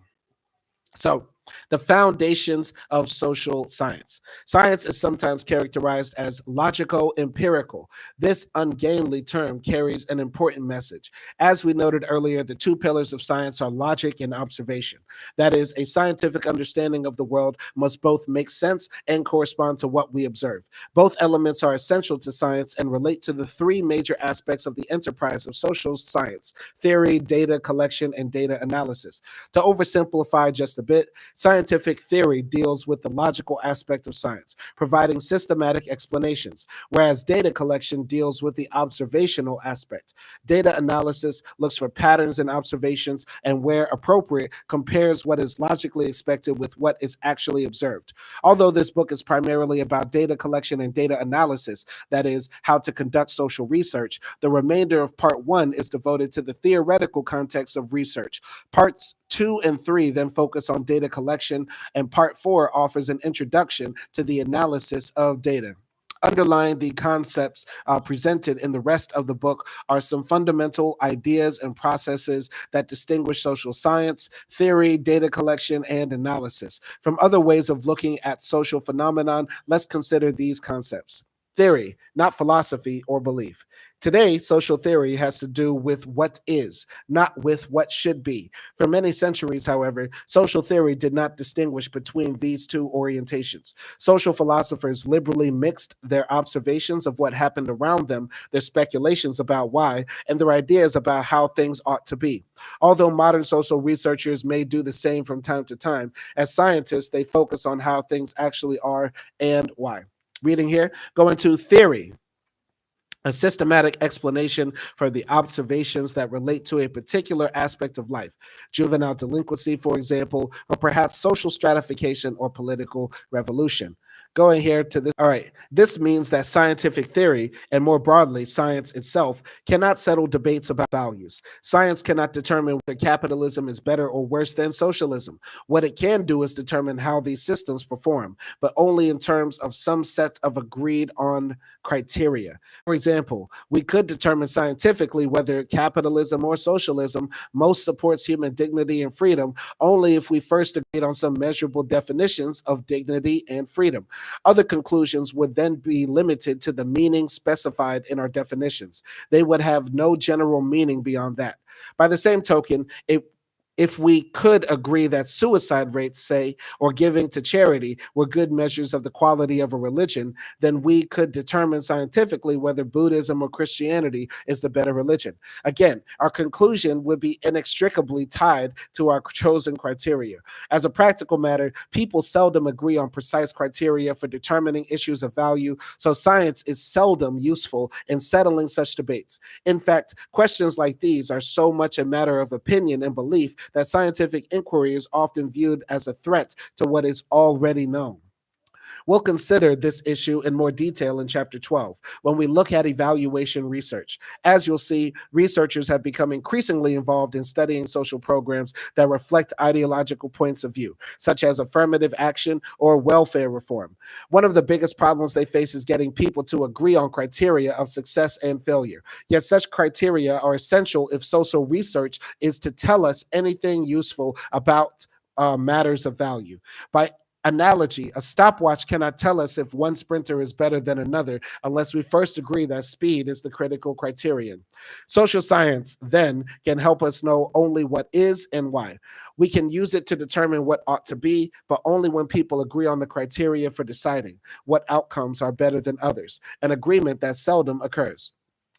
So, the foundations of social science. Science is sometimes characterized as logico-empirical. This ungainly term carries an important message. As we noted earlier, the two pillars of science are logic and observation. That is, a scientific understanding of the world must both make sense and correspond to what we observe. Both elements are essential to science and relate to the three major aspects of the enterprise of social science: theory, data collection, and data analysis. To oversimplify just a bit, scientific theory deals with the logical aspect of science, providing systematic explanations, whereas data collection deals with the observational aspect. Data analysis looks for patterns in observations and, where appropriate, compares what is logically expected with what is actually observed. Although this book is primarily about data collection and data analysis, that is, how to conduct social research, the remainder of Part 1 is devoted to the theoretical context of research. Parts 2 and 3 then focus on data collection, and Part 4 offers an introduction to the analysis of data. Underlying the concepts presented in the rest of the book are some fundamental ideas and processes that distinguish social science, theory, data collection, and analysis. From other ways of looking at social phenomenon, let's consider these concepts. Theory, not philosophy or belief. Today, social theory has to do with what is, not with what should be. For many centuries, however, social theory did not distinguish between these two orientations. Social philosophers liberally mixed their observations of what happened around them, their speculations about why, and their ideas about how things ought to be. Although modern social researchers may do the same from time to time, as scientists, they focus on how things actually are and why. Reading here, going to theory, a systematic explanation for the observations that relate to a particular aspect of life, juvenile delinquency, for example, or perhaps social stratification or political revolution. Going here to this. All right. This means that scientific theory, and more broadly, science itself, cannot settle debates about values. Science cannot determine whether capitalism is better or worse than socialism. What it can do is determine how these systems perform, but only in terms of some set of agreed on criteria. For example, we could determine scientifically whether capitalism or socialism most supports human dignity and freedom only if we first agreed on some measurable definitions of dignity and freedom. Other conclusions would then be limited to the meaning specified in our definitions. They would have no general meaning beyond that. By the same token, if we could agree that suicide rates, say, or giving to charity were good measures of the quality of a religion, then we could determine scientifically whether Buddhism or Christianity is the better religion. Again, our conclusion would be inextricably tied to our chosen criteria. As a practical matter, people seldom agree on precise criteria for determining issues of value, so science is seldom useful in settling such debates. In fact, questions like these are so much a matter of opinion and belief that scientific inquiry is often viewed as a threat to what is already known. We'll consider this issue in more detail in Chapter 12 when we look at evaluation research. As you'll see, researchers have become increasingly involved in studying social programs that reflect ideological points of view, such as affirmative action or welfare reform. One of the biggest problems they face is getting people to agree on criteria of success and failure. Yet such criteria are essential if social research is to tell us anything useful about matters of value. By analogy, a stopwatch cannot tell us if one sprinter is better than another unless we first agree that speed is the critical criterion. Social science, then, can help us know only what is and why. We can use it to determine what ought to be, but only when people agree on the criteria for deciding what outcomes are better than others, an agreement that seldom occurs.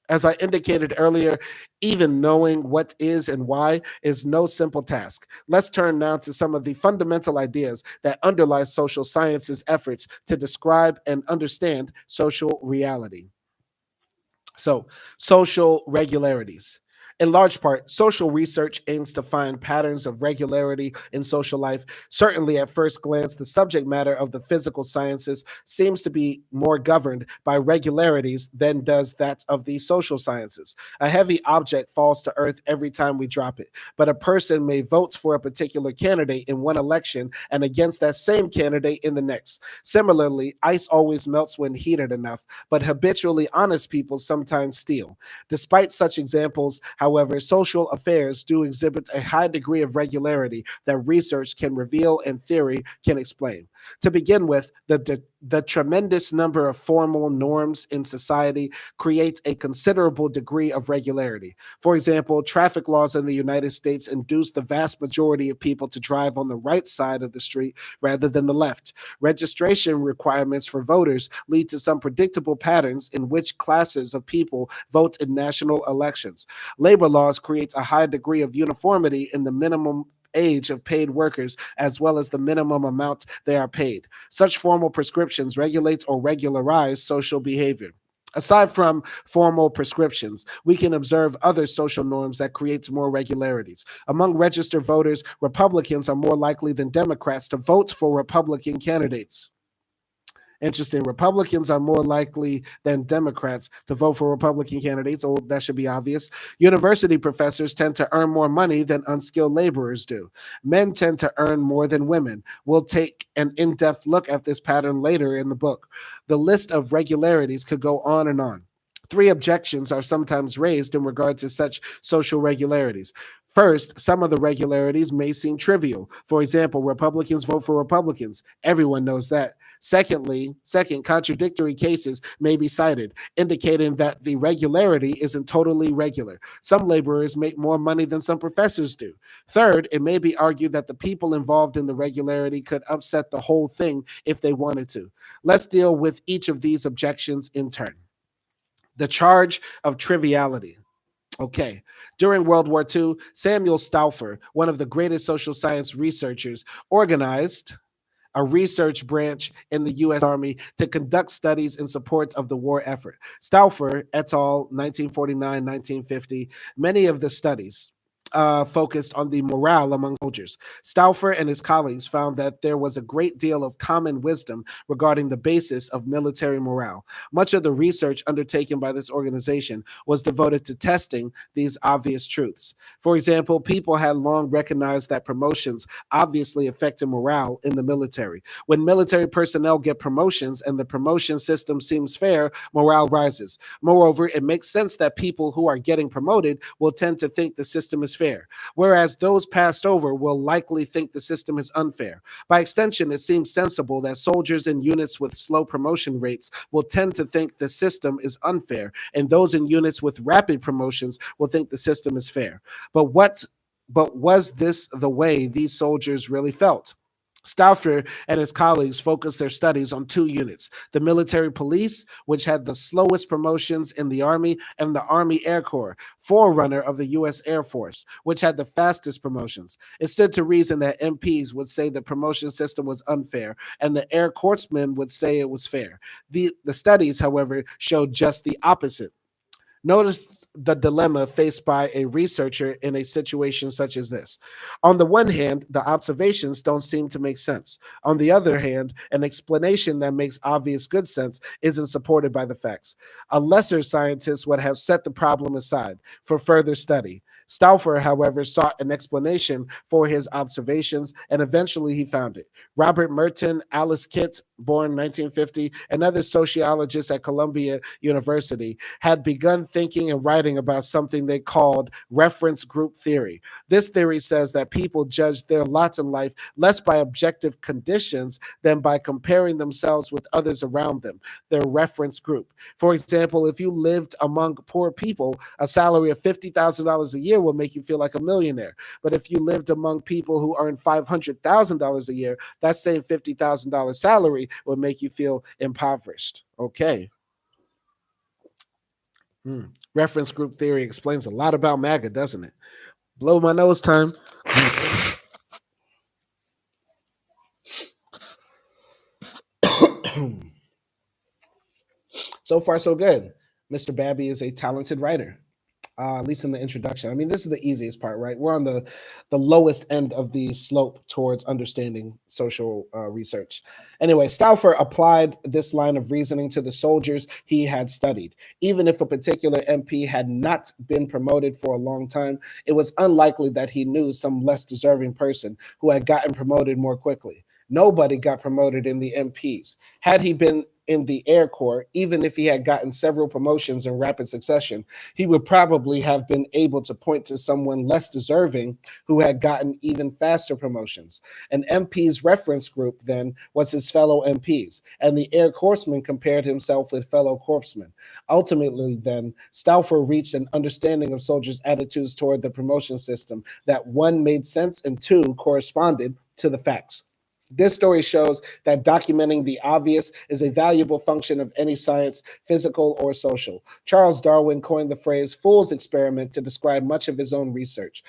As I indicated earlier, even knowing what is and why is no simple task. Let's turn now to some of the fundamental ideas that underlie social science's efforts to describe and understand social reality. So, social regularities. In large part, social research aims to find patterns of regularity in social life. Certainly, at first glance, the subject matter of the physical sciences seems to be more governed by regularities than does that of the social sciences. A heavy object falls to earth every time we drop it, but a person may vote for a particular candidate in one election and against that same candidate in the next. Similarly, ice always melts when heated enough, but habitually honest people sometimes steal. Despite such examples, however, social affairs do exhibit a high degree of regularity that research can reveal and theory can explain. To begin with, the tremendous number of formal norms in society creates a considerable degree of regularity. For example, traffic laws in the United States induce the vast majority of people to drive on the right side of the street rather than the left. Registration requirements for voters lead to some predictable patterns in which classes of people vote in national elections. Labor laws create a high degree of uniformity in the minimum age of paid workers as well as the minimum amount they are paid. Such formal prescriptions regulate or regularize social behavior. Aside from formal prescriptions, we can observe other social norms that create more regularities. Among registered voters, Republicans are more likely than Democrats to vote for Republican candidates. Interesting. Republicans are more likely than Democrats to vote for Republican candidates. Oh, that should be obvious. University professors tend to earn more money than unskilled laborers do. Men tend to earn more than women. We'll take an in-depth look at this pattern later in the book. The list of regularities could go on and on. Three objections are sometimes raised in regard to such social regularities. First, some of the regularities may seem trivial. For example, Republicans vote for Republicans. Everyone knows that. Second, contradictory cases may be cited, indicating that the regularity isn't totally regular. Some laborers make more money than some professors do. Third, it may be argued that the people involved in the regularity could upset the whole thing if they wanted to. Let's deal with each of these objections in turn. The charge of triviality. Okay. During World War II, Samuel Stauffer, one of the greatest social science researchers, organized a research branch in the U.S. Army, to conduct studies in support of the war effort. Stauffer et al., 1949-1950, many of the studies focused on the morale among soldiers. Stauffer and his colleagues found that there was a great deal of common wisdom regarding the basis of military morale. Much of the research undertaken by this organization was devoted to testing these obvious truths. For example, people had long recognized that promotions obviously affected morale in the military. When military personnel get promotions and the promotion system seems fair, morale rises. Moreover, it makes sense that people who are getting promoted will tend to think the system is fair, whereas those passed over will likely think the system is unfair. By extension, it seems sensible that soldiers in units with slow promotion rates will tend to think the system is unfair, and those in units with rapid promotions will think the system is fair. But was this the way these soldiers really felt? Stauffer and his colleagues focused their studies on two units: the military police, which had the slowest promotions in the Army, and the Army Air Corps, forerunner of the U.S. Air Force, which had the fastest promotions. It stood to reason that MPs would say the promotion system was unfair, and the Air Corpsmen would say it was fair. The studies, however, showed just the opposite. Notice the dilemma faced by a researcher in a situation such as this. On the one hand, the observations don't seem to make sense. On the other hand, an explanation that makes obvious good sense isn't supported by the facts. A lesser scientist would have set the problem aside for further study. Stauffer, however, sought an explanation for his observations, and eventually he found it. Robert Merton, Alice Kitt, born 1950, and other sociologists at Columbia University had begun thinking and writing about something they called reference group theory. This theory says that people judge their lots in life less by objective conditions than by comparing themselves with others around them, their reference group. For example, if you lived among poor people, a salary of $50,000 a year will make you feel like a millionaire. But if you lived among people who earn $500,000 a year, that same $50,000 salary would make you feel impoverished. Okay. Reference group theory explains a lot about MAGA, doesn't it? Blow my nose time. So far, so good. Mr. Babbie is a talented writer. At least in the introduction. I mean, this is the easiest part, right? We're on the lowest end of the slope towards understanding social research. Anyway, Stauffer applied this line of reasoning to the soldiers he had studied. Even if a particular MP had not been promoted for a long time, it was unlikely that he knew some less deserving person who had gotten promoted more quickly. Nobody got promoted in the MPs. Had he been in the Air Corps, even if he had gotten several promotions in rapid succession, he would probably have been able to point to someone less deserving who had gotten even faster promotions. An MP's reference group, then, was his fellow MPs, and the Air Corpsman compared himself with fellow corpsmen. Ultimately, then, Stauffer reached an understanding of soldiers' attitudes toward the promotion system that, one, made sense, and two, corresponded to the facts. This story shows that documenting the obvious is a valuable function of any science, physical or social. Charles Darwin coined the phrase fool's experiment to describe much of his own research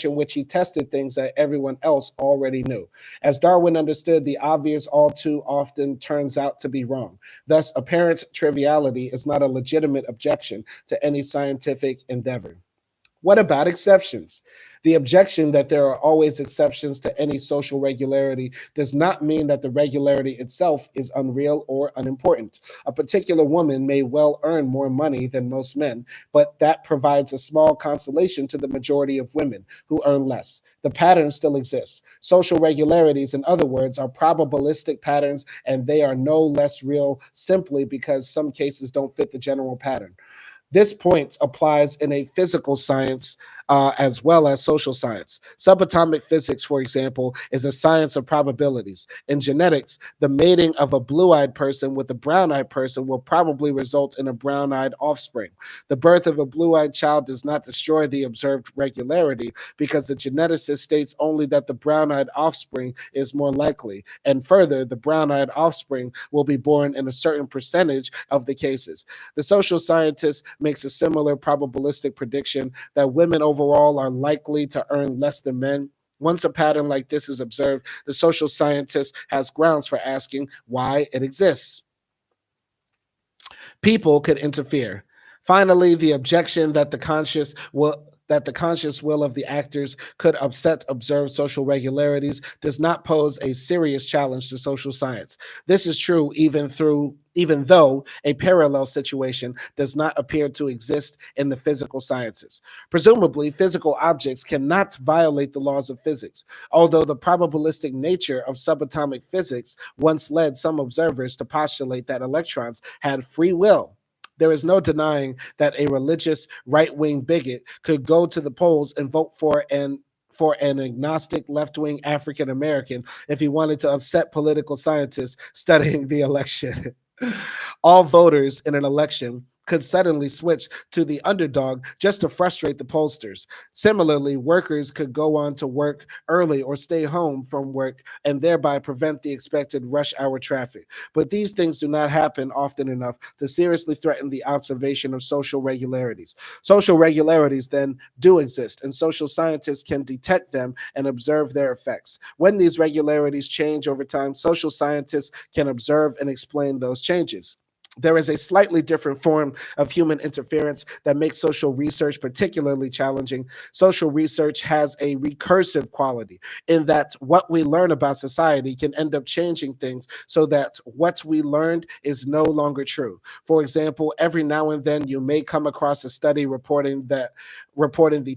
in which he tested things that everyone else already knew. As Darwin understood, the obvious all too often turns out to be wrong. Thus, apparent triviality is not a legitimate objection to any scientific endeavor. What about exceptions? The objection that there are always exceptions to any social regularity does not mean that the regularity itself is unreal or unimportant. A particular woman may well earn more money than most men, but that provides a small consolation to the majority of women who earn less. The pattern still exists. Social regularities, in other words, are probabilistic patterns, and they are no less real simply because some cases don't fit the general pattern. This point applies in a physical science as well as social science. Subatomic physics, for example, is a science of probabilities. In genetics, the mating of a blue-eyed person with a brown-eyed person will probably result in a brown-eyed offspring. The birth of a blue-eyed child does not destroy the observed regularity because the geneticist states only that the brown-eyed offspring is more likely. And further, the brown-eyed offspring will be born in a certain percentage of the cases. The social scientist makes a similar probabilistic prediction that women overall are likely to earn less than men. Once a pattern like this is observed, the social scientist has grounds for asking why it exists. People could interfere. Finally, the objection that the conscious will of the actors could upset observed social regularities does not pose a serious challenge to social science. This is true even though a parallel situation does not appear to exist in the physical sciences. Presumably, physical objects cannot violate the laws of physics, although the probabilistic nature of subatomic physics once led some observers to postulate that electrons had free will. There is no denying that a religious right-wing bigot could go to the polls and vote for an agnostic left-wing African American if he wanted to upset political scientists studying the election. All voters in an election could suddenly switch to the underdog just to frustrate the pollsters. Similarly, workers could go on to work early or stay home from work and thereby prevent the expected rush hour traffic. But these things do not happen often enough to seriously threaten the observation of social regularities. Social regularities then do exist, and social scientists can detect them and observe their effects. When these regularities change over time, social scientists can observe and explain those changes. There is a slightly different form of human interference that makes social research particularly challenging. Social research has a recursive quality in that what we learn about society can end up changing things so that what we learned is no longer true. For example, every now and then you may come across a study reporting the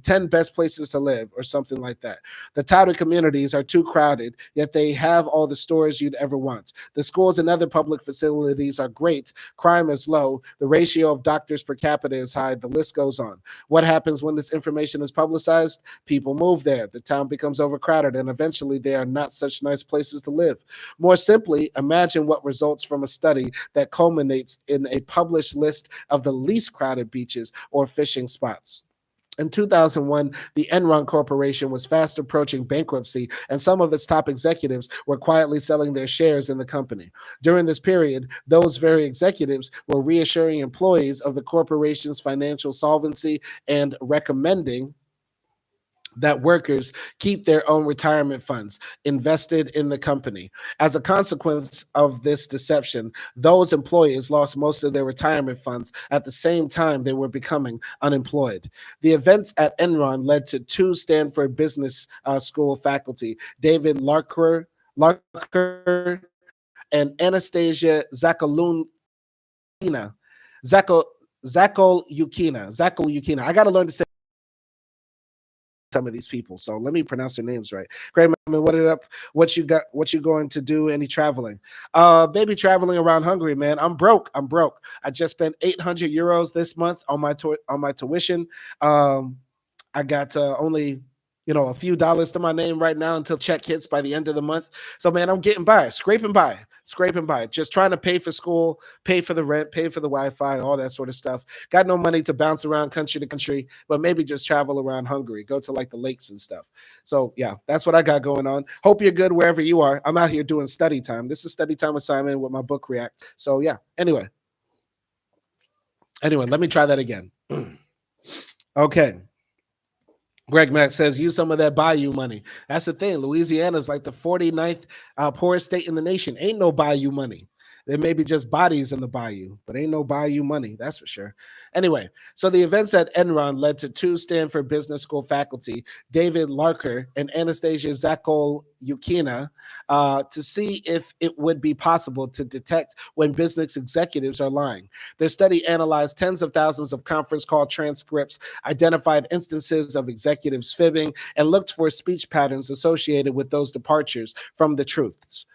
10 best places to live or something like that. The touted communities are too crowded, yet they have all the stores you'd ever want. The schools and other public facilities are great. Crime is low. The ratio of doctors per capita is high. The list goes on. What happens when this information is publicized? People move there. The town becomes overcrowded, and eventually they are not such nice places to live. More simply, imagine what results from a study that culminates in a published list of the least crowded beaches or fishing spots. In 2001, the Enron Corporation was fast approaching bankruptcy, and some of its top executives were quietly selling their shares in the company. During this period, those very executives were reassuring employees of the corporation's financial solvency and recommending that workers keep their own retirement funds invested in the company. As a consequence of this deception, those employees lost most of their retirement funds at the same time they were becoming unemployed. The events at Enron led to two Stanford Business School faculty, David Larker and Anastasia Zako, Zakol Yukina. I got to learn to say some of these people. So let me pronounce their names right. Great, man. What it up? What you got? What you going to do? Any traveling? Maybe traveling around Hungary, man. I'm broke. I just spent 800 euros this month on my tuition. I got only a few dollars to my name right now until check hits by the end of the month. So man, I'm getting by, scraping by, just trying to pay for school, pay for the rent, pay for the Wi-Fi, all that sort of stuff. Got no money to bounce around country to country, but maybe just travel around Hungary, go to like the lakes and stuff. So yeah, that's what I got going on. Hope you're good wherever you are. I'm out here doing study time. This is study time with Simon with my book React. So yeah, anyway, let me try that again. Okay. Greg Mack says, use some of that Bayou money. That's the thing. Louisiana is like the 49th poorest state in the nation. Ain't no Bayou money. There may be just bodies in the bayou, but ain't no bayou money, that's for sure. Anyway, so the events at Enron led to two Stanford Business School faculty, David Larker and Anastasia Zakol-Yukina, to see if it would be possible to detect when business executives are lying. Their study analyzed tens of thousands of conference call transcripts, identified instances of executives fibbing, and looked for speech patterns associated with those departures from the truths.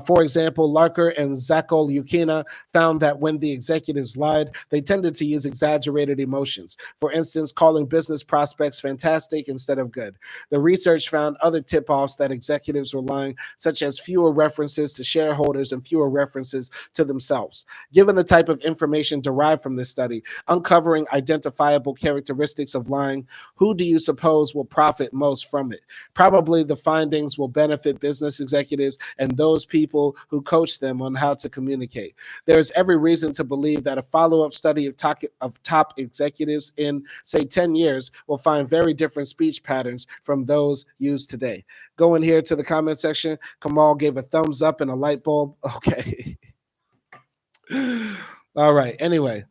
For example, Larker and Zakol-Yukina found that when the executives lied, they tended to use exaggerated emotions. For instance, calling business prospects fantastic instead of good. The research found other tip-offs that executives were lying, such as fewer references to shareholders and fewer references to themselves. Given the type of information derived from this study, uncovering identifiable characteristics of lying, who do you suppose will profit most from it? Probably the findings will benefit business executives and those people who coach them on how to communicate. There's every reason to believe that a follow-up study of top executives in, say, 10 years will find very different speech patterns from those used today. Go in here to the comment section. Kamal gave a thumbs up and a light bulb. Okay. All right. Anyway,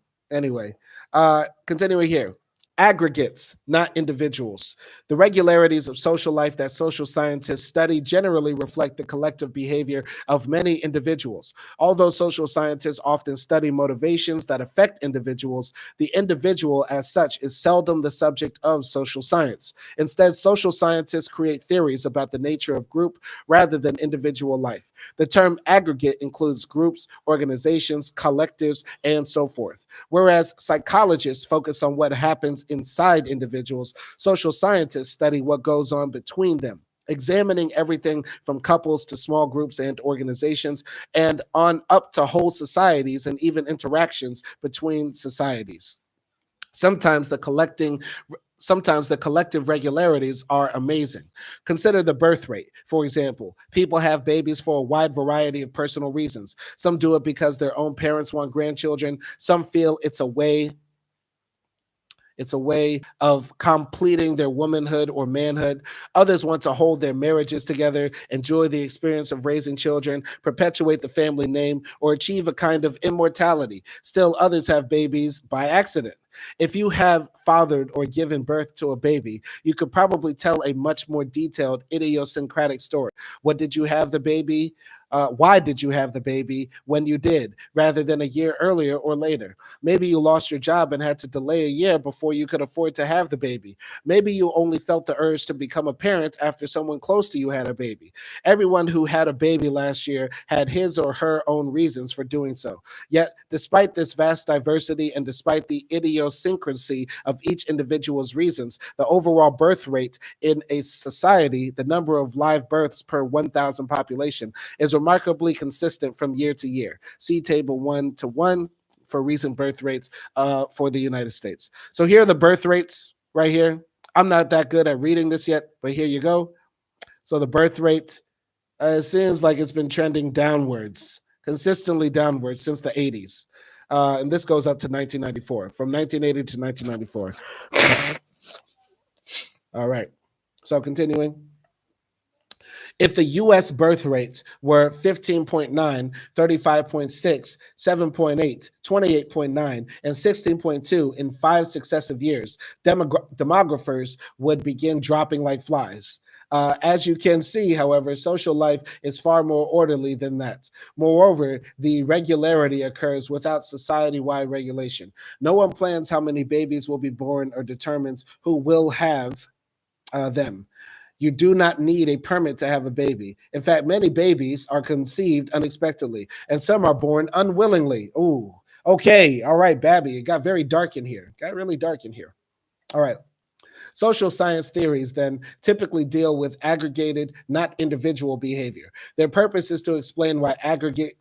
continuing here. Aggregates, not individuals. The regularities of social life that social scientists study generally reflect the collective behavior of many individuals. Although social scientists often study motivations that affect individuals, the individual as such is seldom the subject of social science. Instead, social scientists create theories about the nature of group rather than individual life. The term aggregate includes groups, organizations, collectives, and so forth. Whereas psychologists focus on what happens inside individuals, social scientists study what goes on between them, examining everything from couples to small groups and organizations, and on up to whole societies and even interactions between societies. Sometimes the collecting Sometimes the collective regularities are amazing. Consider the birth rate. For example, people have babies for a wide variety of personal reasons. Some do it because their own parents want grandchildren. Some feel it's a way of completing their womanhood or manhood. Others want to hold their marriages together, enjoy the experience of raising children, perpetuate the family name, or achieve a kind of immortality. Still, others have babies by accident. If you have fathered or given birth to a baby, you could probably tell a much more detailed idiosyncratic story. What did you have the baby? Why did you have the baby when you did, rather than a year earlier or later? Maybe you lost your job and had to delay a year before you could afford to have the baby. Maybe you only felt the urge to become a parent after someone close to you had a baby. Everyone who had a baby last year had his or her own reasons for doing so. Yet, despite this vast diversity and despite the idiosyncrasy of each individual's reasons, the overall birth rate in a society, the number of live births per 1,000 population, is remarkably consistent from year to year. See table 1:1 for recent birth rates for the United States. So here are the birth rates right here. I'm not that good at reading this yet, but here you go. So the birth rate, it seems like it's been trending downwards, consistently downwards since the 80s. And this goes up to 1994, from 1980 to 1994. All right. So continuing. If the US birth rates were 15.9, 35.6, 7.8, 28.9, and 16.2 in 5 successive years, demographers would begin dropping like flies. As you can see, however, social life is far more orderly than that. Moreover, the regularity occurs without society-wide regulation. No one plans how many babies will be born or determines who will have them. You do not need a permit to have a baby. In fact, many babies are conceived unexpectedly, and some are born unwillingly. Ooh, okay, all right, Babbie. It got very dark in here. Got really dark in here. All right. Social science theories then typically deal with aggregated, not individual behavior. Their purpose is to explain why aggregate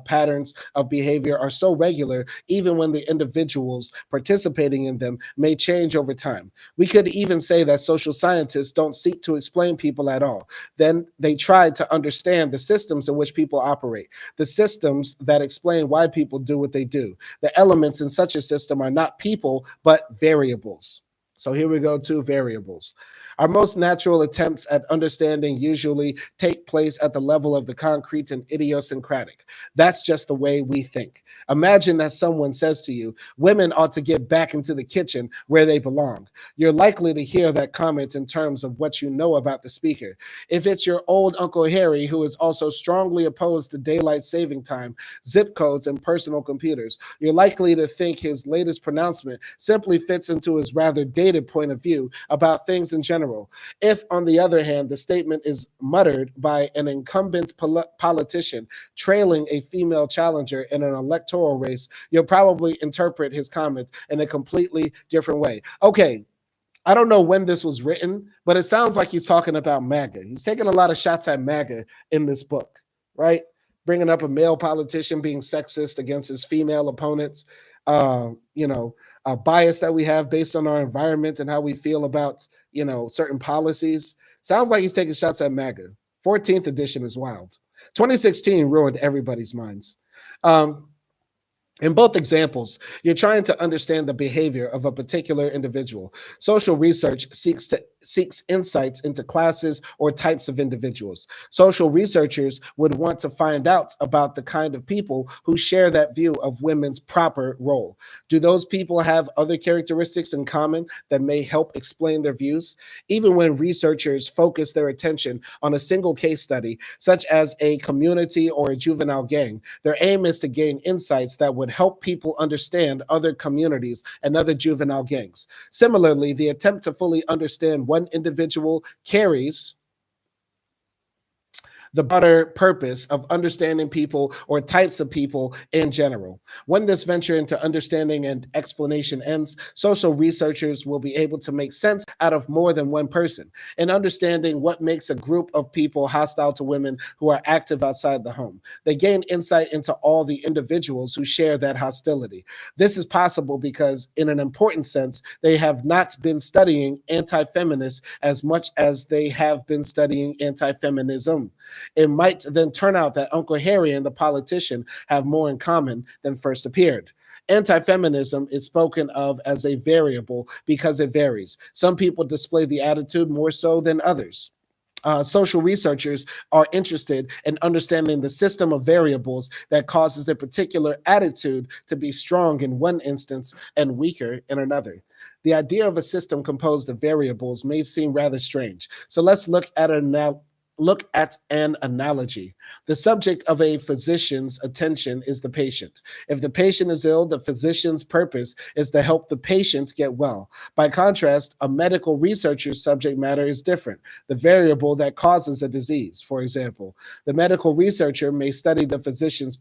patterns of behavior are so regular, even when the individuals participating in them may change over time. We could even say that social scientists don't seek to explain people at all. Then they try to understand the systems in which people operate, the systems that explain why people do what they do. The elements in such a system are not people, but variables. So here we go to variables. Our most natural attempts at understanding usually take place at the level of the concrete and idiosyncratic. That's just the way we think. Imagine that someone says to you, women ought to get back into the kitchen where they belong. You're likely to hear that comment in terms of what you know about the speaker. If it's your old Uncle Harry, who is also strongly opposed to daylight saving time, zip codes, and personal computers, you're likely to think his latest pronouncement simply fits into his rather dated point of view about things in general. If, on the other hand, the statement is muttered by an incumbent politician trailing a female challenger in an electoral race, you'll probably interpret his comments in a completely different way. Okay, I don't know when this was written, but it sounds like he's talking about MAGA. He's taking a lot of shots at MAGA in this book, right? Bringing up a male politician being sexist against his female opponents, a bias that we have based on our environment and how we feel about, certain policies. Sounds like he's taking shots at MAGA. 14th edition is wild. 2016 ruined everybody's minds. Um, In both examples, you're trying to understand the behavior of a particular individual. Social research seeks insights into classes or types of individuals. Social researchers would want to find out about the kind of people who share that view of women's proper role. Do those people have other characteristics in common that may help explain their views? Even when researchers focus their attention on a single case study, such as a community or a juvenile gang, their aim is to gain insights that would help people understand other communities and other juvenile gangs. Similarly, the attempt to fully understand one individual carries the broader purpose of understanding people or types of people in general. When this venture into understanding and explanation ends, social researchers will be able to make sense out of more than one person and understanding what makes a group of people hostile to women who are active outside the home. They gain insight into all the individuals who share that hostility. This is possible because, in an important sense, they have not been studying anti feminists as much as they have been studying anti feminism. It might then turn out that Uncle Harry and the politician have more in common than first appeared. Anti feminism is spoken of as a variable because it varies. Some people display the attitude more so than others. Social researchers are interested in understanding the system of variables that causes a particular attitude to be strong in one instance and weaker in another. The idea of a system composed of variables may seem rather strange. So let's look at an analogy. The subject of a physician's attention is the patient. If the patient is ill, the physician's purpose is to help the patient get well. By contrast, a medical researcher's subject matter is different, the variable that causes a disease. For example, the medical researcher may study the physician's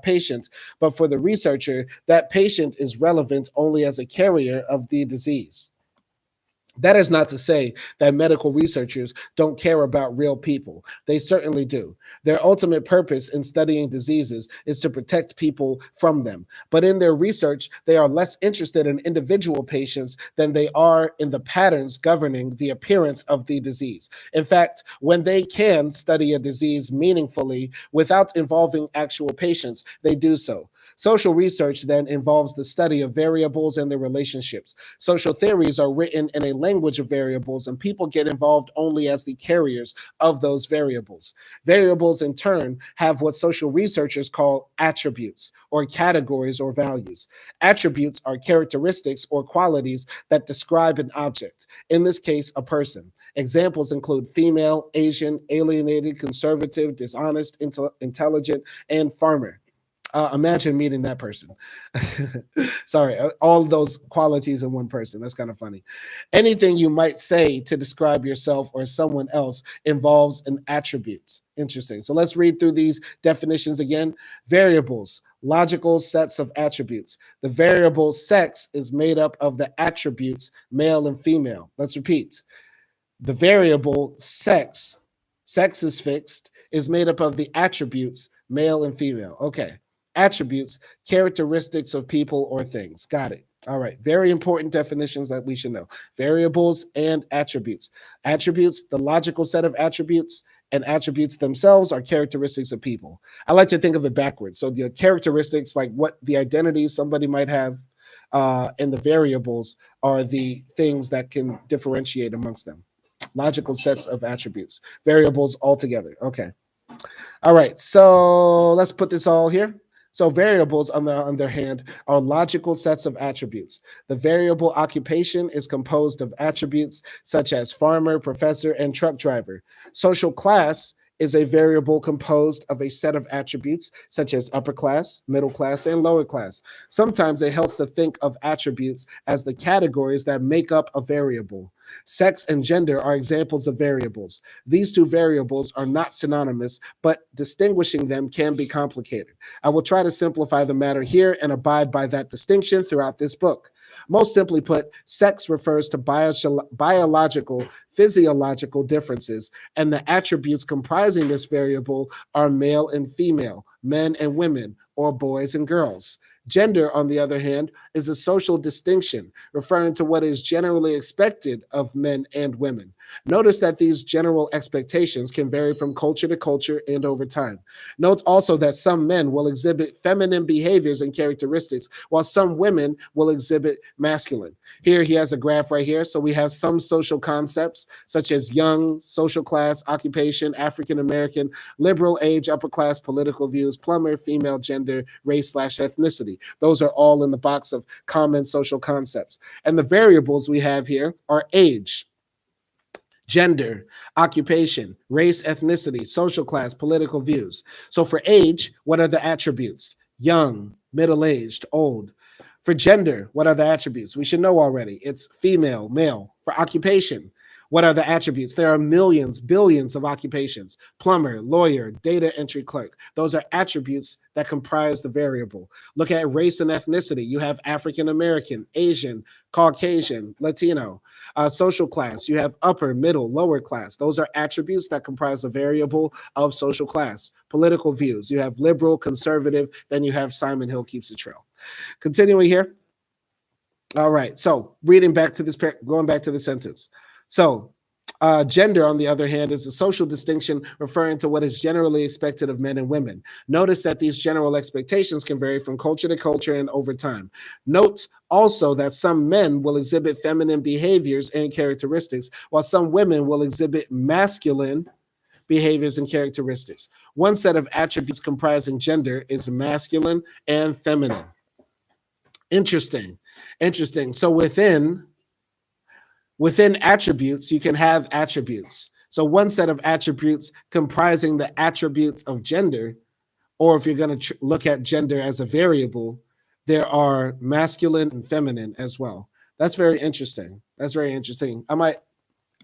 patient, but for the researcher, that patient is relevant only as a carrier of the disease. That is not to say that medical researchers don't care about real people. They certainly do. Their ultimate purpose in studying diseases is to protect people from them. But in their research, they are less interested in individual patients than they are in the patterns governing the appearance of the disease. In fact, when they can study a disease meaningfully without involving actual patients, they do so. Social research then involves the study of variables and their relationships. Social theories are written in a language of variables, and people get involved only as the carriers of those variables. Variables, in turn, have what social researchers call attributes, or categories or values. Attributes are characteristics or qualities that describe an object, in this case, a person. Examples include female, Asian, alienated, conservative, dishonest, intelligent, and farmer. Imagine meeting that person. Sorry, all those qualities in one person. That's kind of funny. Anything you might say to describe yourself or someone else involves an attribute. Interesting. So let's read through these definitions again. Variables, logical sets of attributes. The variable sex is made up of the attributes male and female. Let's repeat. The variable sex is fixed, is made up of the attributes male and female. Okay. Attributes, characteristics of people or things. Got it. All right. Very important definitions that we should know. Variables and attributes. Attributes, the logical set of attributes, and attributes themselves are characteristics of people. I like to think of it backwards. So the characteristics, like what the identities somebody might have, and the variables are the things that can differentiate amongst them. Logical sets of attributes, variables altogether. Okay. All right. So let's put this all here. So variables, on the other hand, are logical sets of attributes. The variable occupation is composed of attributes such as farmer, professor, and truck driver. Social class is a variable composed of a set of attributes such as upper class, middle class, and lower class. Sometimes it helps to think of attributes as the categories that make up a variable. Sex and gender are examples of variables. These two variables are not synonymous, but distinguishing them can be complicated. I will try to simplify the matter here and abide by that distinction throughout this book. Most simply put, sex refers to biological, physiological differences, and the attributes comprising this variable are male and female, men and women, or boys and girls. Gender, on the other hand, is a social distinction referring to what is generally expected of men and women. Notice that these general expectations can vary from culture to culture and over time. Note also that some men will exhibit feminine behaviors and characteristics, while some women will exhibit masculine. Here he has a graph right here. So we have some social concepts such as young, social class, occupation, African American, liberal age, upper class, political views, plumber, female, gender, race/ethnicity. Those are all in the box of common social concepts. And the variables we have here are age, gender, occupation, race, ethnicity, social class, political views. So for age, what are the attributes? Young, middle-aged, old. For gender, what are the attributes? We should know already. It's female, male. For occupation, what are the attributes? There are millions, billions of occupations. Plumber, lawyer, data entry clerk. Those are attributes that comprise the variable. Look at race and ethnicity. You have African American, Asian, Caucasian, Latino. Social class, you have upper, middle, lower class. Those are attributes that comprise the variable of social class. Political views, you have liberal, conservative, then you have Simon Hill keeps the trail. Continuing here. All right, so reading back to this, going back to the sentence. So gender, on the other hand, is a social distinction referring to what is generally expected of men and women. Notice that these general expectations can vary from culture to culture and over time. Note also that some men will exhibit feminine behaviors and characteristics, while some women will exhibit masculine behaviors and characteristics. One set of attributes comprising gender is masculine and feminine. Interesting. So within attributes, you can have attributes. So one set of attributes comprising the attributes of gender, or if you're going to look at gender as a variable, there are masculine and feminine as well. That's very interesting. I might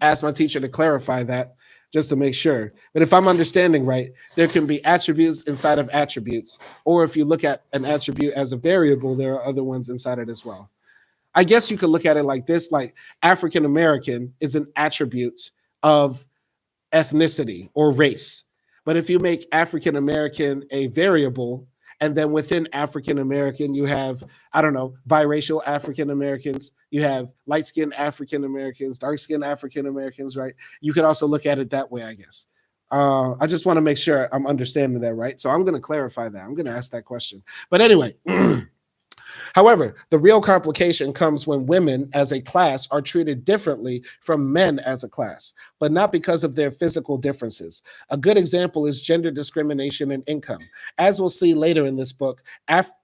ask my teacher to clarify that just to make sure. But if I'm understanding right, there can be attributes inside of attributes, or if you look at an attribute as a variable, there are other ones inside it as well. I guess you could look at it like this, like African American is an attribute of ethnicity or race. But if you make African American a variable, and then within African American, you have, I don't know, biracial African Americans, you have light-skinned African Americans, dark-skinned African Americans, right? You could also look at it that way, I guess. I just want to make sure I'm understanding that right. So I'm going to clarify that. I'm going to ask that question. But anyway, however, the real complication comes when women as a class are treated differently from men as a class, but not because of their physical differences. A good example is gender discrimination in income. As we'll see later in this book,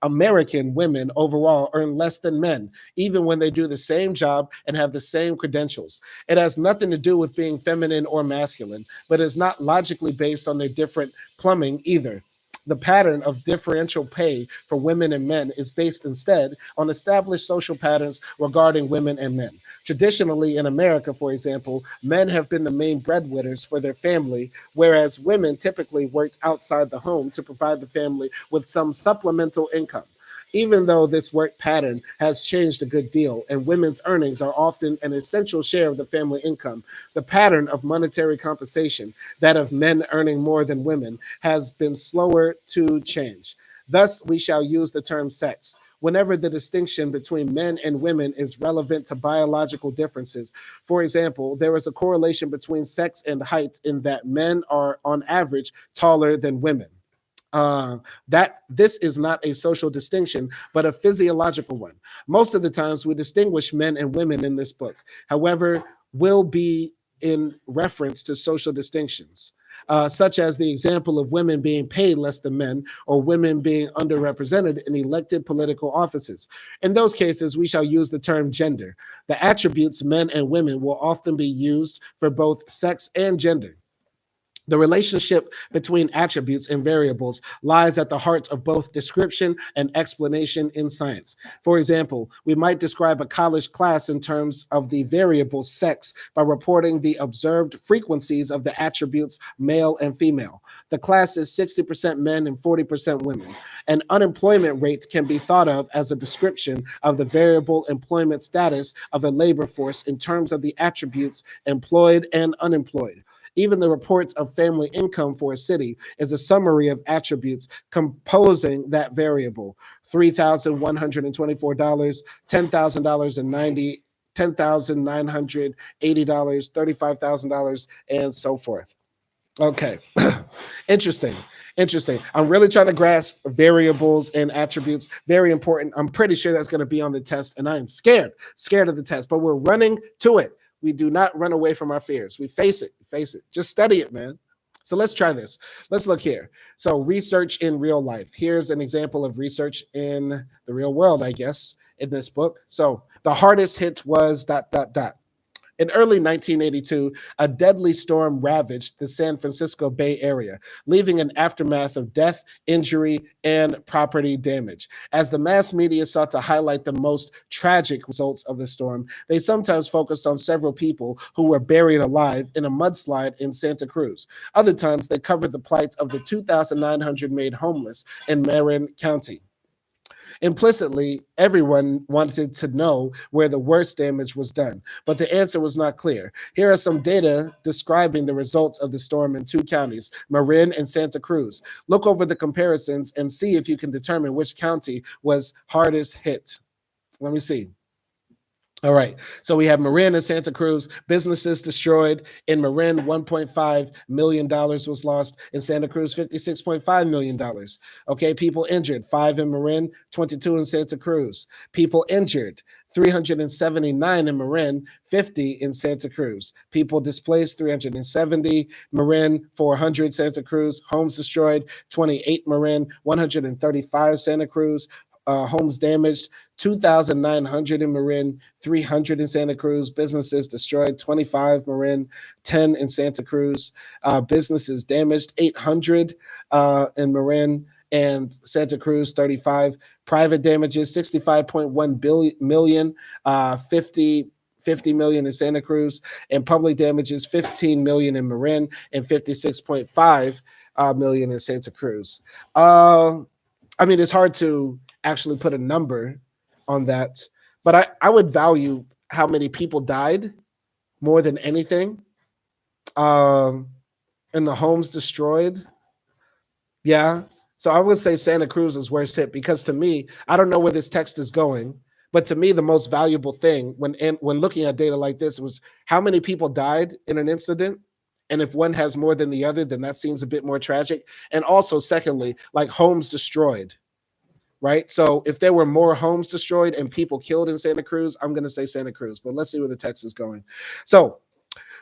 American women overall earn less than men, even when they do the same job and have the same credentials. It has nothing to do with being feminine or masculine, but is not logically based on their different plumbing either. The pattern of differential pay for women and men is based instead on established social patterns regarding women and men. Traditionally in America, for example, men have been the main breadwinners for their family, whereas women typically worked outside the home to provide the family with some supplemental income. Even though this work pattern has changed a good deal and women's earnings are often an essential share of the family income, the pattern of monetary compensation, that of men earning more than women, has been slower to change. Thus, we shall use the term sex whenever the distinction between men and women is relevant to biological differences. For example, there is a correlation between sex and height in that men are, on average, taller than women. That this is not a social distinction, but a physiological one. Most of the times we distinguish men and women in this book, however, will be in reference to social distinctions, such as the example of women being paid less than men or women being underrepresented in elected political offices. In those cases, we shall use the term gender. The attributes men and women will often be used for both sex and gender. The relationship between attributes and variables lies at the heart of both description and explanation in science. For example, we might describe a college class in terms of the variable sex by reporting the observed frequencies of the attributes male and female. The class is 60% men and 40% women. And unemployment rates can be thought of as a description of the variable employment status of a labor force in terms of the attributes employed and unemployed. Even the reports of family income for a city is a summary of attributes composing that variable. $3,124, $10,000 and 90, $10,980, $35,000, and so forth. Okay. Interesting. Interesting. I'm really trying to grasp variables and attributes. Very important. I'm pretty sure that's going to be on the test, and I am scared of the test, but we're running to it. We do not run away from our fears. We face it. Face it. Just study it, man. So let's try this. Let's look here. So research in real life. Here's an example of research in the real world, I guess, in this book. So the hardest hit was ... In early 1982, a deadly storm ravaged the San Francisco Bay Area, leaving an aftermath of death, injury, and property damage. As the mass media sought to highlight the most tragic results of the storm, they sometimes focused on several people who were buried alive in a mudslide in Santa Cruz. Other times, they covered the plight of the 2,900 made homeless in Marin County. Implicitly, everyone wanted to know where the worst damage was done, but the answer was not clear. Here are some data describing the results of the storm in two counties, Marin and Santa Cruz. Look over the comparisons and see if you can determine which county was hardest hit. Let me see. All right, so we have Marin and Santa Cruz, businesses destroyed. In Marin, $1.5 million was lost. In Santa Cruz, $56.5 million. Okay, people injured, 5 in Marin, 22 in Santa Cruz. People injured, 379 in Marin, 50 in Santa Cruz. People displaced, 370. Marin, 400 Santa Cruz. Homes destroyed, 28 Marin, 135 Santa Cruz. Homes damaged, 2,900 in Marin, 300 in Santa Cruz. Businesses destroyed, 25 Marin, 10 in Santa Cruz. Businesses damaged, 800 in Marin and Santa Cruz, 35. Private damages, 65.1 million, 50 million in Santa Cruz, and public damages, 15 million in Marin and 56.5 million in Santa Cruz. I mean, it's hard to actually put a number on that, but I would value how many people died more than anything. And the homes destroyed. Yeah. So I would say Santa Cruz is worst hit because to me, I don't know where this text is going, but to me, the most valuable thing when looking at data like this was how many people died in an incident. And if one has more than the other, then that seems a bit more tragic. And also, secondly, like homes destroyed. Right. So if there were more homes destroyed and people killed in Santa Cruz, I'm going to say Santa Cruz, but let's see where the text is going. So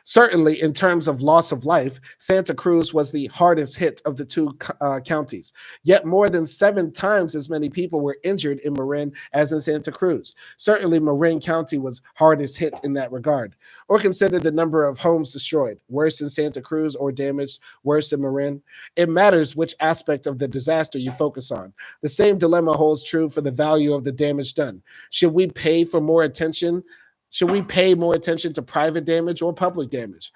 certainly in terms of loss of life, Santa Cruz was the hardest hit of the two counties. Yet more than 7 times as many people were injured in Marin as in Santa Cruz. Certainly Marin County was hardest hit in that regard. Or consider the number of homes destroyed, worse in Santa Cruz or damaged, worse in Marin. It matters which aspect of the disaster you focus on. The same dilemma holds true for the value of the damage done. Should we pay more attention to private damage or public damage?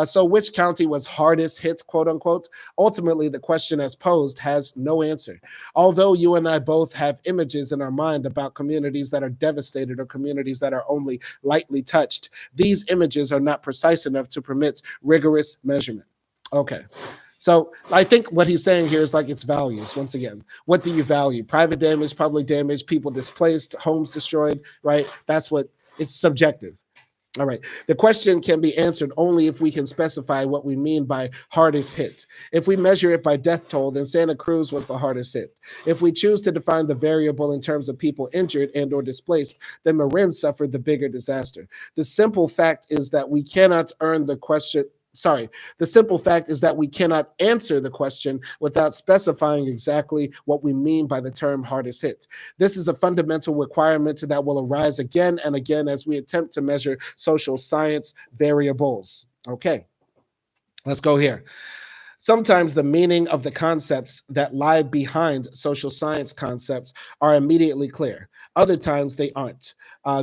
So which county was hardest hit, quote unquote? Ultimately, the question as posed has no answer. Although you and I both have images in our mind about communities that are devastated or communities that are only lightly touched, these images are not precise enough to permit rigorous measurement. Okay. So I think what he's saying here is like it's values. Once again, what do you value? Private damage, public damage, people displaced, homes destroyed, right? That's what it's subjective. All right. The question can be answered only if we can specify what we mean by hardest hit. If we measure it by death toll, then Santa Cruz was the hardest hit. If we choose to define the variable in terms of people injured and or displaced, then Marin suffered the bigger disaster. The simple fact is that we cannot answer the question without specifying exactly what we mean by the term hardest hit. This is a fundamental requirement that will arise again and again as we attempt to measure social science variables. Okay, let's go here. Sometimes the meaning of the concepts that lie behind social science concepts are immediately clear. Other times they aren't.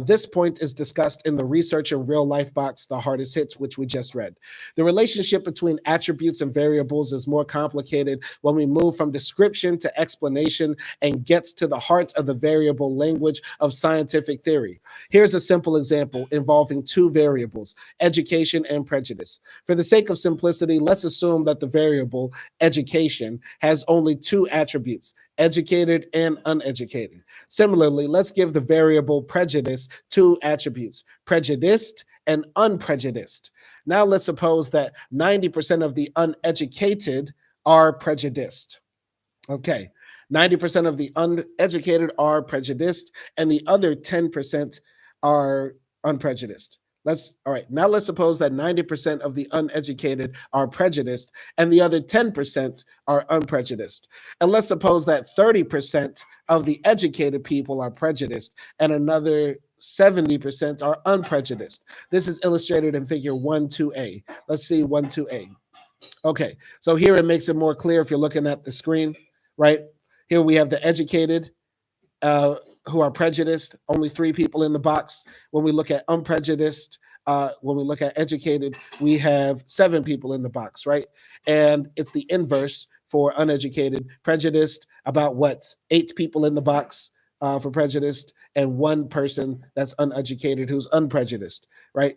This point is discussed in the research and real life box, The Hardest Hits, which we just read. The relationship between attributes and variables is more complicated when we move from description to explanation and gets to the heart of the variable language of scientific theory. Here's a simple example involving two variables, education and prejudice. For the sake of simplicity, let's assume that the variable education has only two attributes, educated and uneducated. Similarly, let's give the variable prejudice two attributes, prejudiced and unprejudiced. Now let's suppose that 90% of the uneducated are prejudiced. Okay, 90% of the uneducated are prejudiced, and the other 10% are unprejudiced. Now let's suppose that 90% of the uneducated are prejudiced and the other 10% are unprejudiced. And let's suppose that 30% of the educated people are prejudiced and another 70% are unprejudiced. This is illustrated in figure 1-2A. Let's see 1-2A. Okay, so here it makes it more clear if you're looking at the screen, right? Here we have the educated who are prejudiced, only 3 people in the box. When we look at unprejudiced, when we look at educated, we have 7 people in the box, right? And it's the inverse for uneducated. Prejudiced, about what? 8 people in the box for prejudiced, and 1 person that's uneducated who's unprejudiced, right?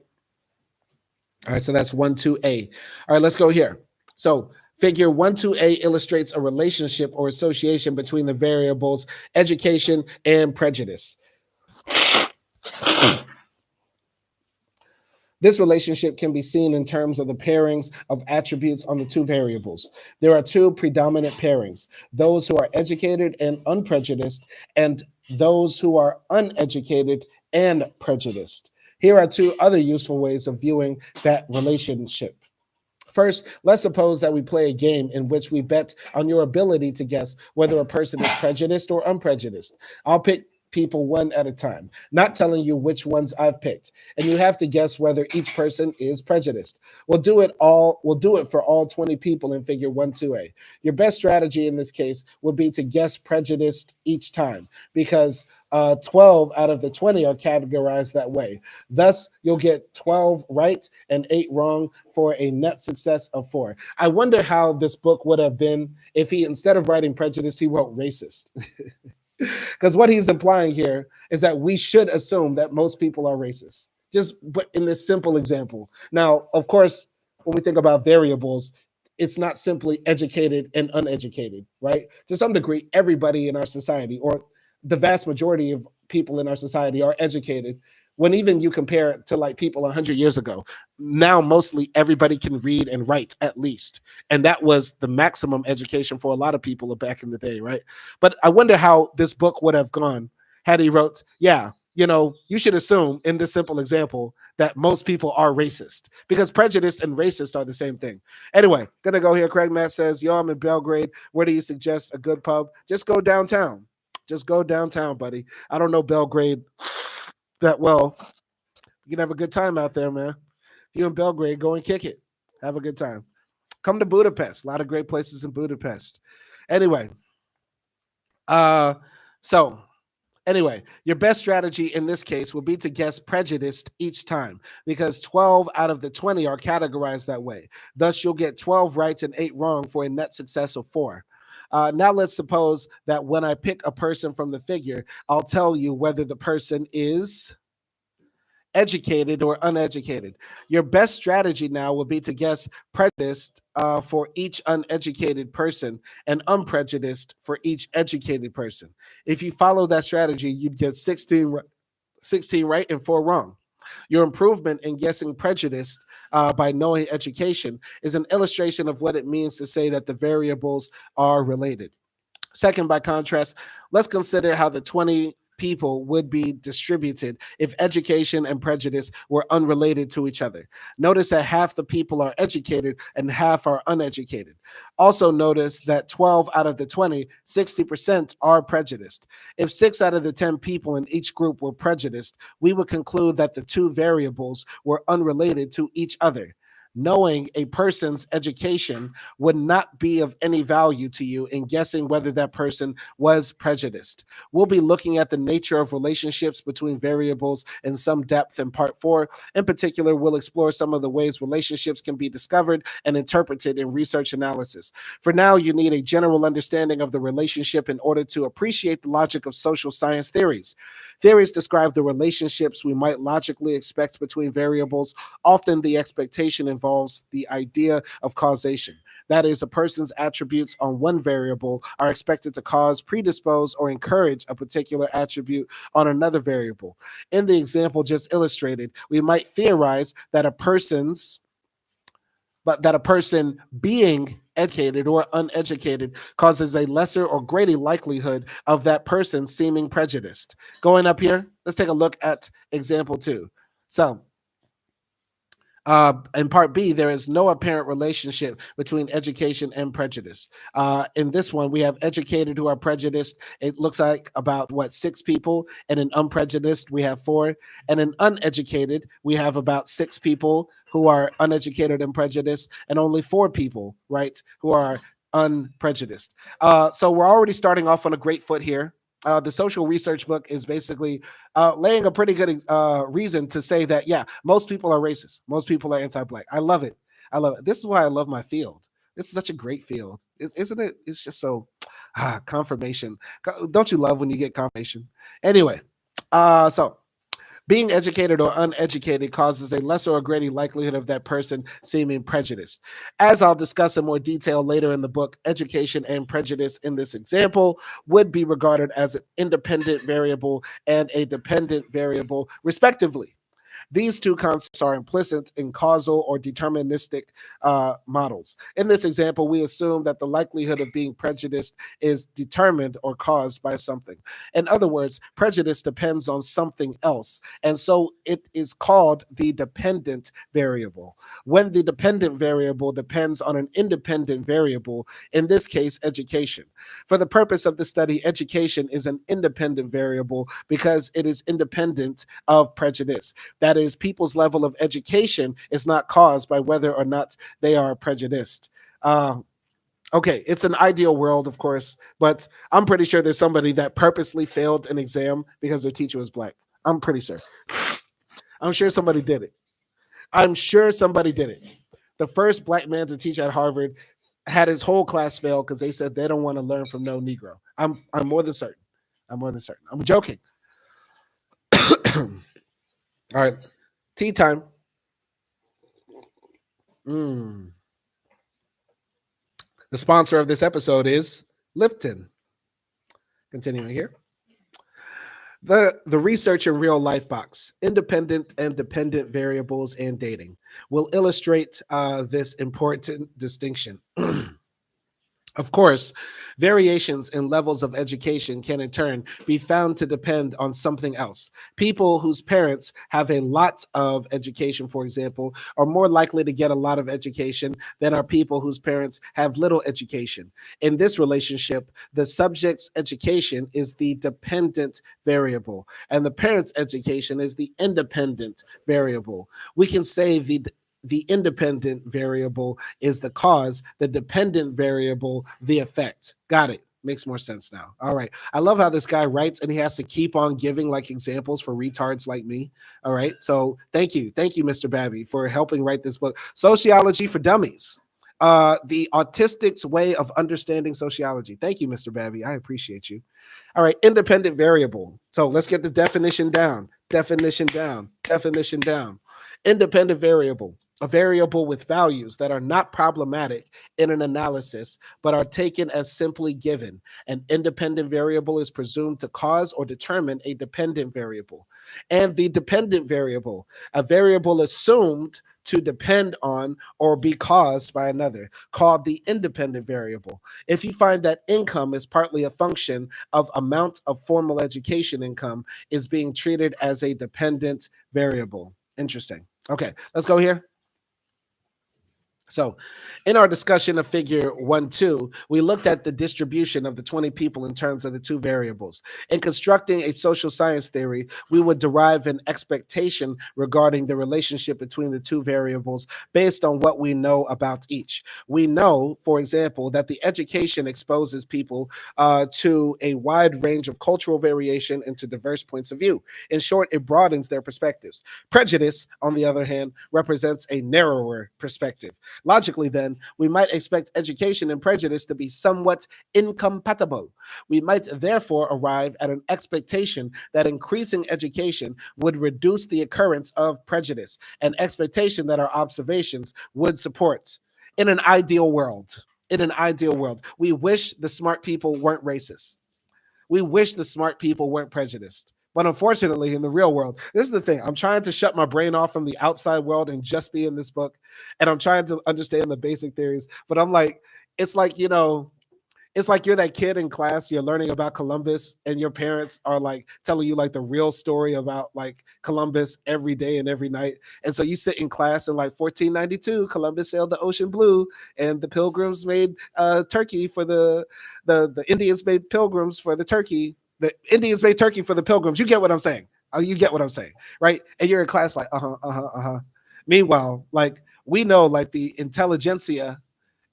All right, so that's 1-2A. All right, let's go here. So figure 1-2A illustrates a relationship or association between the variables education and prejudice. This relationship can be seen in terms of the pairings of attributes on the two variables. There are 2 predominant pairings, those who are educated and unprejudiced, and those who are uneducated and prejudiced. Here are 2 other useful ways of viewing that relationship. First, let's suppose that we play a game in which we bet on your ability to guess whether a person is prejudiced or unprejudiced. I'll pick people one at a time, not telling you which ones I've picked, and you have to guess whether each person is prejudiced. We'll do it for all 20 people in figure 1-2A. Your best strategy in this case would be to guess prejudiced each time, because 12 out of the 20 are categorized that way. Thus, you'll get 12 right and 8 wrong for a net success of 4. I wonder how this book would have been if he, instead of writing prejudice, he wrote racist. Because what he's implying here is that we should assume that most people are racist, but in this simple example. Now, of course, when we think about variables, it's not simply educated and uneducated, right? To some degree, everybody in our society, or the vast majority of people in our society, are educated. When even you compare it to like people 100 years ago, now mostly everybody can read and write at least. And that was the maximum education for a lot of people back in the day, right? But I wonder how this book would have gone had he wrote, yeah, you should assume in this simple example that most people are racist, because prejudice and racist are the same thing. Anyway, gonna go here. Craig Matt says, yo, I'm in Belgrade. Where do you suggest a good pub? Just go downtown. Just go downtown, buddy. I don't know Belgrade that well. You can have a good time out there, man. If you're in Belgrade, go and kick it. Have a good time. Come to Budapest. A lot of great places in Budapest. Anyway, your best strategy in this case will be to guess prejudiced each time, because 12 out of the 20 are categorized that way. Thus, you'll get 12 right and 8 wrong for a net success of 4. Now let's suppose that when I pick a person from the figure, I'll tell you whether the person is educated or uneducated. Your best strategy now will be to guess prejudiced for each uneducated person and unprejudiced for each educated person. If you follow that strategy, you'd get 16 right and 4 wrong. Your improvement in guessing prejudiced by knowing education is an illustration of what it means to say that the variables are related. Second, by contrast, let's consider how the 20 people would be distributed if education and prejudice were unrelated to each other. Notice that half the people are educated and half are uneducated. Also notice that 12 out of the 20, 60% are prejudiced. If 6 out of the 10 people in each group were prejudiced, we would conclude that the 2 variables were unrelated to each other. Knowing a person's education would not be of any value to you in guessing whether that person was prejudiced. We'll be looking at the nature of relationships between variables in some depth in part 4. In particular, we'll explore some of the ways relationships can be discovered and interpreted in research analysis. For now, you need a general understanding of the relationship in order to appreciate the logic of social science theories. Theories describe the relationships we might logically expect between variables. Often the expectation involves the idea of causation. That is, a person's attributes on one variable are expected to cause, predispose, or encourage a particular attribute on another variable. In the example just illustrated, we might theorize that a person being educated or uneducated causes a lesser or greater likelihood of that person seeming prejudiced. Going up here, let's take a look at example 2. So in part B, there is no apparent relationship between education and prejudice. In this one, we have educated who are prejudiced. It looks like about 6 people, and in unprejudiced, we have 4. And in uneducated, we have about 6 people who are uneducated and prejudiced, and only 4 people, right, who are unprejudiced. So we're already starting off on a great foot here. The social research book is basically laying a pretty good reason to say that, yeah, most people are racist. Most people are anti-Black. I love it. I love it. This is why I love my field. This is such a great field, isn't it? It's just so confirmation. Don't you love when you get confirmation? Anyway, so being educated or uneducated causes a lesser or greater likelihood of that person seeming prejudiced. As I'll discuss in more detail later in the book, education and prejudice in this example would be regarded as an independent variable and a dependent variable, respectively. These two concepts are implicit in causal or deterministic models. In this example, we assume that the likelihood of being prejudiced is determined or caused by something. In other words, prejudice depends on something else, and so it is called the dependent variable. When the dependent variable depends on an independent variable, in this case, education. For the purpose of the study, education is an independent variable because it is independent of prejudice. That is, people's level of education is not caused by whether or not they are prejudiced. Okay, it's an ideal world, of course, but I'm pretty sure there's somebody that purposely failed an exam because their teacher was Black. I'm pretty sure. I'm sure somebody did it. I'm sure somebody did it. The first Black man to teach at Harvard had his whole class fail because they said they don't want to learn from no Negro. I'm more than certain. I'm more than certain. I'm joking. All right. Tea time. The sponsor of this episode is Lipton. Continuing here. The research in real life box, independent and dependent variables and dating, will illustrate this important distinction. Of course, variations in levels of education can in turn be found to depend on something else. People whose parents have a lot of education, for example, are more likely to get a lot of education than are people whose parents have little education. In this relationship, the subject's education is the dependent variable, and the parent's education is the independent variable. We can say the independent variable is the cause, the dependent variable, the effect. Got it. Makes more sense now. All right. I love how this guy writes and he has to keep on giving like examples for retards like me. All right. So thank you. Thank you, Mr. Babbie, for helping write this book. Sociology for Dummies. The autistic's way of understanding sociology. Thank you, Mr. Babbie. I appreciate you. All right. Independent variable. So let's get the definition down. Definition down. Definition down. Independent variable. A variable with values that are not problematic in an analysis, but are taken as simply given. An independent variable is presumed to cause or determine a dependent variable. And the dependent variable, a variable assumed to depend on or be caused by another, called the independent variable. If you find that income is partly a function of amount of formal education income, is being treated as a dependent variable. Interesting. Okay, let's go here. So, in our discussion of figure 1-2, we looked at the distribution of the 20 people in terms of the two variables. In constructing a social science theory, we would derive an expectation regarding the relationship between the two variables based on what we know about each. We know, for example, that the education exposes people to a wide range of cultural variation and to diverse points of view. In short, it broadens their perspectives. Prejudice, on the other hand, represents a narrower perspective. Logically, then, we might expect education and prejudice to be somewhat incompatible. We might therefore arrive at an expectation that increasing education would reduce the occurrence of prejudice, an expectation that our observations would support. In an ideal world, we wish the smart people weren't racist. We wish the smart people weren't prejudiced. But unfortunately, in the real world, this is the thing. I'm trying to shut my brain off from the outside world and just be in this book. And I'm trying to understand the basic theories. But I'm like, it's like, it's like you're that kid in class, you're learning about Columbus, and your parents are like telling you like the real story about like Columbus every day and every night. And so you sit in class in like 1492, Columbus sailed the ocean blue, and the pilgrims made turkey for the Indians made pilgrims for the turkey. The Indians made turkey for the pilgrims. You get what I'm saying? Oh, you get what I'm saying, right? And you're in class like, Meanwhile, like we know like the intelligentsia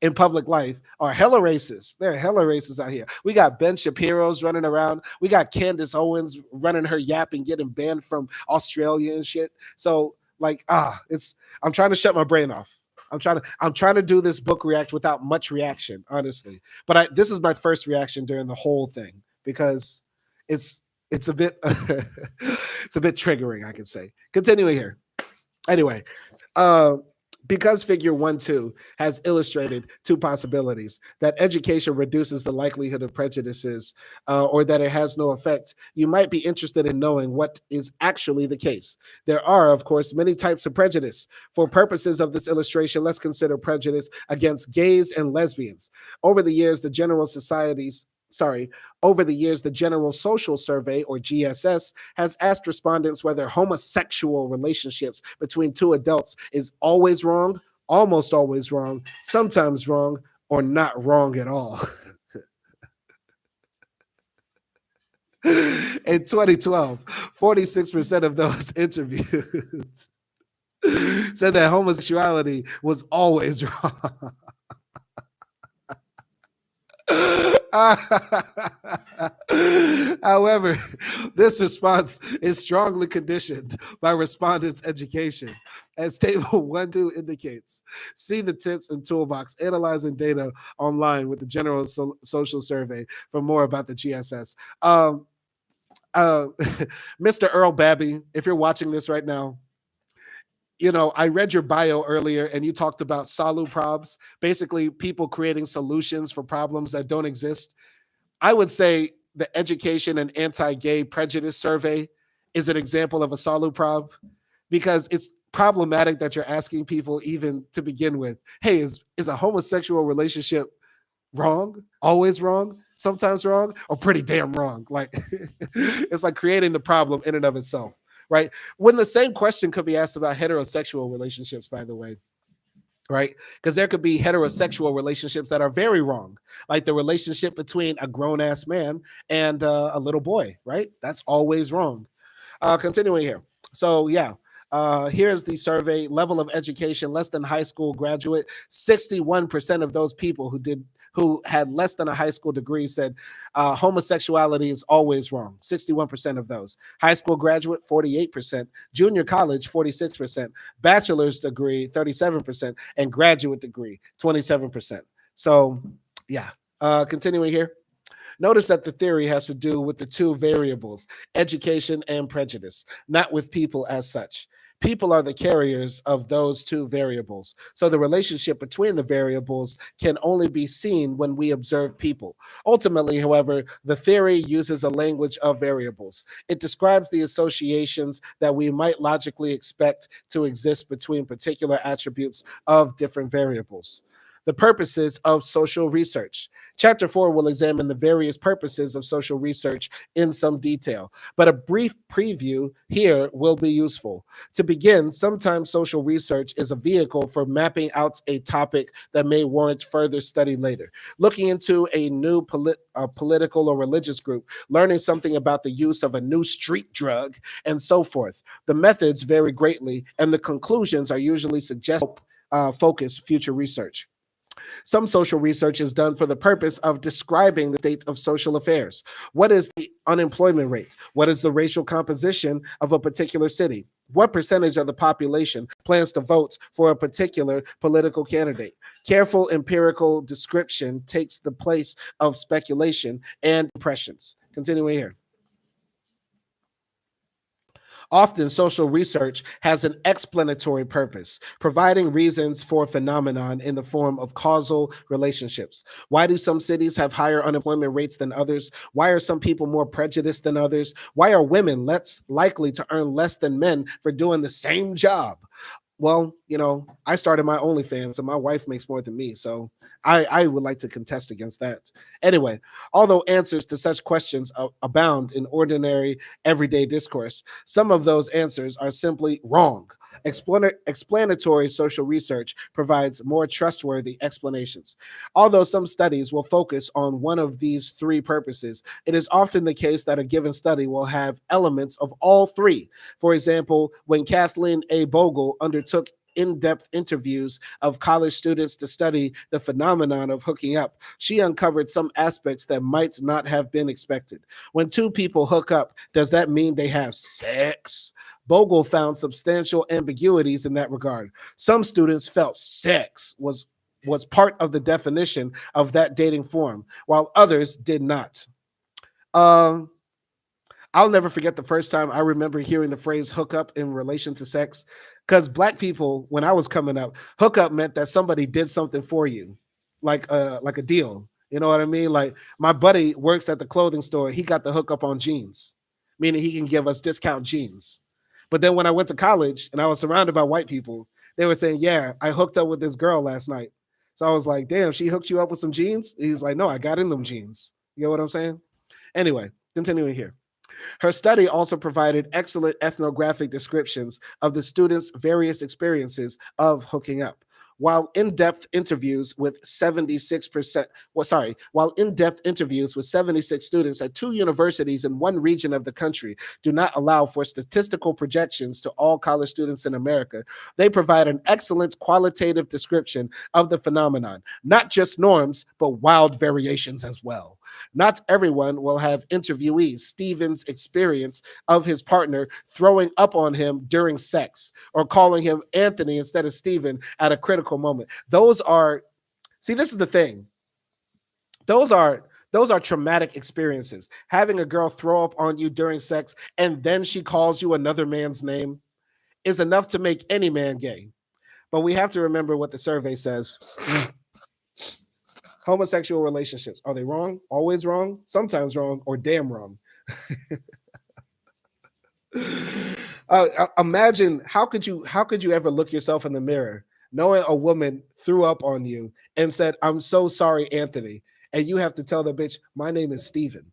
in public life are hella racist. They're hella racist out here. We got Ben Shapiro's running around. We got Candace Owens running her yap and getting banned from Australia and shit. So like, I'm trying to shut my brain off. I'm trying to do this book react without much reaction, honestly. But this is my first reaction during the whole thing because it's a bit it's a bit triggering, I can say. Continuing here. Anyway, because figure 1-2 has illustrated two possibilities, that education reduces the likelihood of prejudices or that it has no effect, you might be interested in knowing what is actually the case. There are, of course, many types of prejudice. For purposes of this illustration, let's consider prejudice against gays and lesbians. Over the years, the General Social Survey, or GSS, has asked respondents whether homosexual relationships between two adults is always wrong, almost always wrong, sometimes wrong, or not wrong at all. In 2012, 46% of those interviewed said that homosexuality was always wrong. However, this response is strongly conditioned by respondents' education. As table 1-2 indicates, see the tips and toolbox analyzing data online with the General Social Survey for more about the GSS. Mr. Earl Babbie, if you're watching this right now, I read your bio earlier and you talked about soluprobs, basically people creating solutions for problems that don't exist. I would say the Education and Anti-Gay Prejudice Survey is an example of a soluprob because it's problematic that you're asking people even to begin with, hey, is a homosexual relationship wrong, always wrong, sometimes wrong, or pretty damn wrong? Like it's like creating the problem in and of itself. Right? When the same question could be asked about heterosexual relationships, by the way, right? Because there could be heterosexual relationships that are very wrong, like the relationship between a grown-ass man and a little boy, right? That's always wrong. Continuing here. So, yeah. Here's the survey. Level of education, less than high school graduate. 61% of those people who had less than a high school degree said homosexuality is always wrong. 61% of those. High school graduate, 48%. Junior college, 46%. Bachelor's degree, 37%. And graduate degree, 27%. So, yeah. Continuing here. Notice that the theory has to do with the two variables, education and prejudice, not with people as such. People are the carriers of those two variables. So the relationship between the variables can only be seen when we observe people. Ultimately, however, the theory uses a language of variables. It describes the associations that we might logically expect to exist between particular attributes of different variables. The purposes of social research. Chapter 4 will examine the various purposes of social research in some detail, but a brief preview here will be useful. To begin, sometimes social research is a vehicle for mapping out a topic that may warrant further study later. Looking into a new political or religious group, learning something about the use of a new street drug, and so forth. The methods vary greatly, and the conclusions are usually suggested focus future research. Some social research is done for the purpose of describing the state of social affairs. What is the unemployment rate? What is the racial composition of a particular city? What percentage of the population plans to vote for a particular political candidate? Careful empirical description takes the place of speculation and impressions. Continuing here. Often, social research has an explanatory purpose, providing reasons for phenomenon in the form of causal relationships. Why do some cities have higher unemployment rates than others? Why are some people more prejudiced than others? Why are women less likely to earn less than men for doing the same job? Well, I started my OnlyFans and my wife makes more than me. So I would like to contest against that. Anyway, although answers to such questions abound in ordinary everyday discourse, some of those answers are simply wrong. Explanatory social research provides more trustworthy explanations. Although some studies will focus on one of these three purposes, it is often the case that a given study will have elements of all three. For example, when Kathleen A. Bogle undertook in-depth interviews of college students to study the phenomenon of hooking up, she uncovered some aspects that might not have been expected. When two people hook up, does that mean they have sex? Bogle found substantial ambiguities in that regard. Some students felt sex was part of the definition of that dating form, while others did not. I'll never forget the first time I remember hearing the phrase hookup in relation to sex, because Black people, when I was coming up, hookup meant that somebody did something for you, like a deal. You know what I mean? Like my buddy works at the clothing store. He got the hookup on jeans, meaning he can give us discount jeans. But then when I went to college and I was surrounded by white people, they were saying, yeah, I hooked up with this girl last night. So I was like, damn, she hooked you up with some jeans? He's like, no, I got in them jeans. You know what I'm saying? Anyway, continuing here. Her study also provided excellent ethnographic descriptions of the students' various experiences of hooking up. While in-depth interviews with 76%, while in-depth interviews with 76 students at 2 universities in one region of the country do not allow for statistical projections to all college students in America, they provide an excellent qualitative description of the phenomenon, not just norms, but wild variations as well. Not everyone will have interviewee Stephen's experience of his partner throwing up on him during sex or calling him Anthony instead of Stephen at a critical moment. This is the thing. Those are traumatic experiences. Having a girl throw up on you during sex and then she calls you another man's name is enough to make any man gay. But we have to remember what the survey says. Homosexual relationships, are they wrong? Always wrong? Sometimes wrong, or damn wrong. Imagine how could you ever look yourself in the mirror knowing a woman threw up on you and said, "I'm so sorry, Anthony," and you have to tell the bitch, "My name is Steven."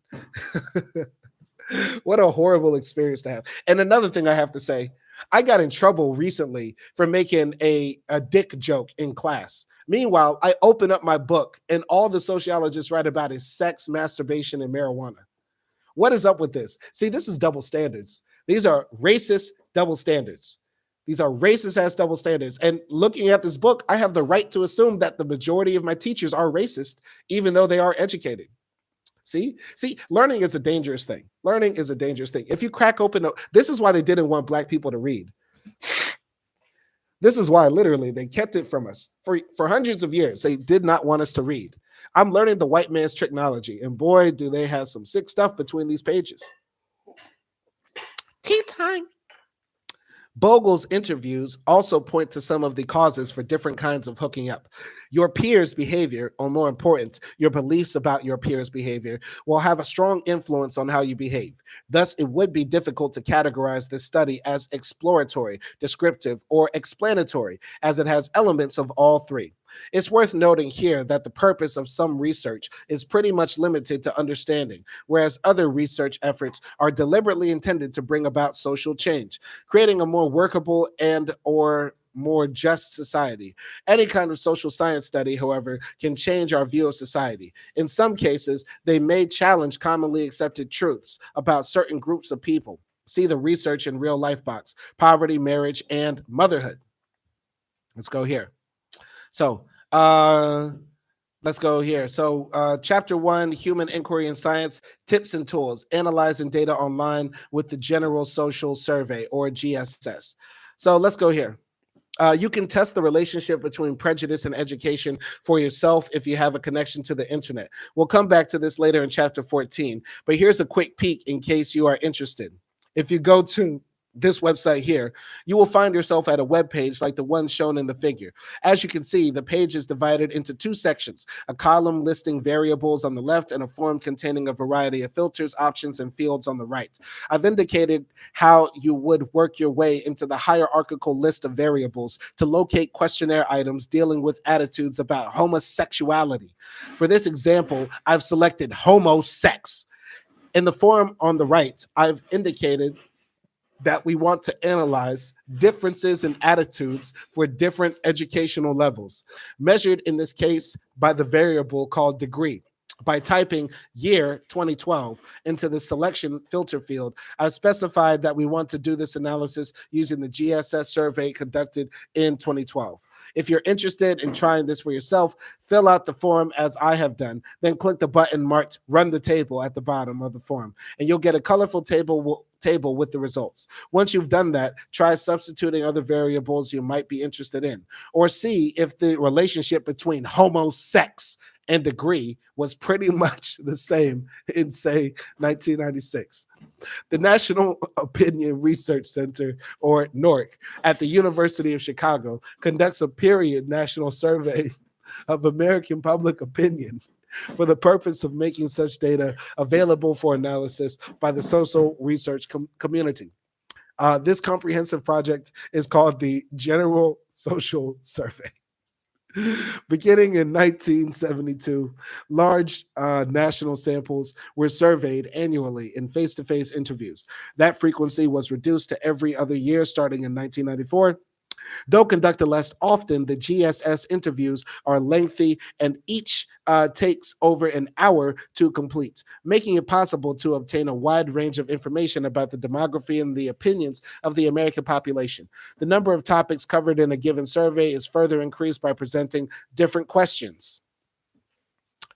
What a horrible experience to have. And another thing I have to say, I got in trouble recently for making a dick joke in class. Meanwhile, I open up my book and all the sociologists write about is sex, masturbation, and marijuana. What is up with this? See, this is double standards. These are racist double standards. These are racist ass double standards. And looking at this book, I have the right to assume that the majority of my teachers are racist, even though they are educated. See, learning is a dangerous thing. Learning is a dangerous thing. If you crack open, this is why they didn't want Black people to read. This is why literally they kept it from us for hundreds of years. They did not want us to read. I'm learning the white man's technology, and boy, do they have some sick stuff between these pages. Tea time. Bogle's interviews also point to some of the causes for different kinds of hooking up. Your peers' behavior, or more important, your beliefs about your peers' behavior, will have a strong influence on how you behave. Thus, it would be difficult to categorize this study as exploratory, descriptive, or explanatory, as it has elements of all three. It's worth noting here that the purpose of some research is pretty much limited to understanding, whereas other research efforts are deliberately intended to bring about social change, creating a more workable and or more just society. Any kind of social science study, however, can change our view of society. In some cases, they may challenge commonly accepted truths about certain groups of people. See the research in real life box: poverty, marriage, and motherhood. Let's go here. So, let's go here. So, chapter 1, Human Inquiry and Science, Tips and Tools, Analyzing Data Online with the General Social Survey, or GSS. So, let's go here. You can test the relationship between prejudice and education for yourself if you have a connection to the internet. We'll come back to this later in chapter 14, but here's a quick peek in case you are interested. If you go to this website here, you will find yourself at a web page like the one shown in the figure. As you can see, the page is divided into two sections: a column listing variables on the left and a form containing a variety of filters, options, and fields on the right. I've indicated how you would work your way into the hierarchical list of variables to locate questionnaire items dealing with attitudes about homosexuality. For this example, I've selected homosex. In the form on the right, I've indicated that we want to analyze differences in attitudes for different educational levels, measured in this case by the variable called degree. By typing year 2012 into the selection filter field, I've specified that we want to do this analysis using the GSS survey conducted in 2012. If you're interested in trying this for yourself, fill out the form as I have done, then click the button marked Run the Table at the bottom of the form, and you'll get a colorful table with the results. Once you've done that, try substituting other variables you might be interested in, or see if the relationship between homosex and degree was pretty much the same in, say, 1996. The National Opinion Research Center, or NORC, at the University of Chicago conducts a period national survey of American public opinion for the purpose of making such data available for analysis by the social research community. This comprehensive project is called the General Social Survey. Beginning in 1972, large national samples were surveyed annually in face-to-face interviews. That frequency was reduced to every other year starting in 1994. Though conducted less often, the GSS interviews are lengthy and each takes over an hour to complete, making it possible to obtain a wide range of information about the demography and the opinions of the American population. The number of topics covered in a given survey is further increased by presenting different questions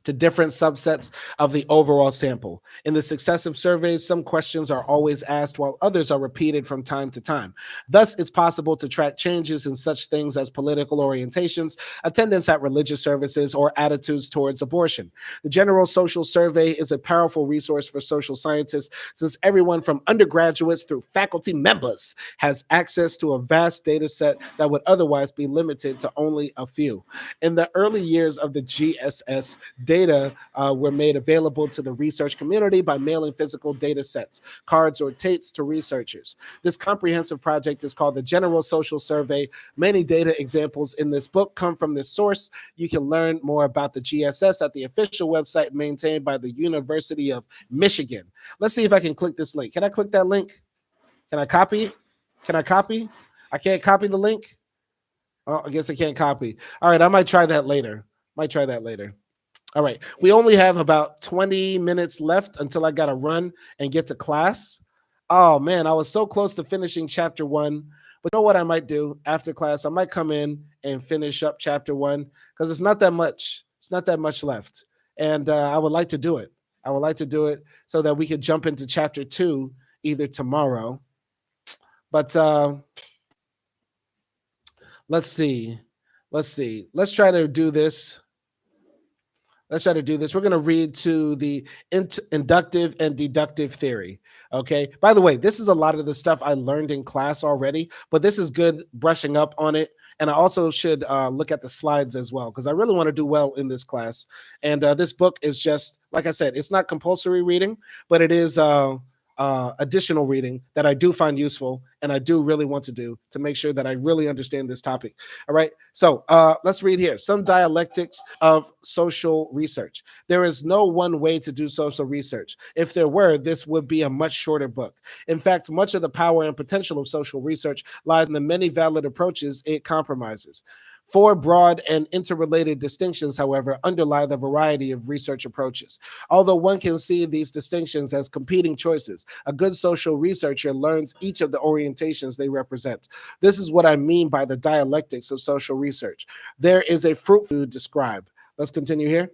to different subsets of the overall sample. In the successive surveys, some questions are always asked while others are repeated from time to time. Thus, it's possible to track changes in such things as political orientations, attendance at religious services, or attitudes towards abortion. The General Social Survey is a powerful resource for social scientists since everyone from undergraduates through faculty members has access to a vast data set that would otherwise be limited to only a few. In the early years of the GSS, data were made available to the research community by mailing physical data sets, cards, or tapes to researchers. This comprehensive project is called the General Social Survey. Many data examples in this book come from this source. You can learn more about the GSS at the official website maintained by the University of Michigan. Let's see if I can click this link. Can I click that link? Can I copy? Can I copy? I can't copy the link? Oh, I guess I can't copy. All right, I might try that later. All right, we only have about 20 minutes left until I got to run and get to class. Oh, man, I was so close to finishing chapter 1. But you know what I might do after class? I might come in and finish up chapter 1 because it's not that much. It's not that much left. And I would like to do it. I would like to do it so that we could jump into chapter 2 either tomorrow. But let's see. Let's try to do this. We're going to read to the inductive and deductive theory. Okay. By the way, this is a lot of the stuff I learned in class already, but this is good brushing up on it. And I also should look at the slides as well, because I really want to do well in this class. And this book is just, like I said, it's not compulsory reading, but it is additional reading that I do find useful and I do really want to do to make sure that I really understand this topic. All right. So let's read here some dialectics of social research. There is no one way to do social research. If there were, this would be a much shorter book. In fact, much of the power and potential of social research lies in the many valid approaches it compromises. Four broad and interrelated distinctions, however, underlie the variety of research approaches. Although one can see these distinctions as competing choices, a good social researcher learns each of the orientations they represent. This is what I mean by the dialectics of social research. There is a fruitful to describe. Let's continue here.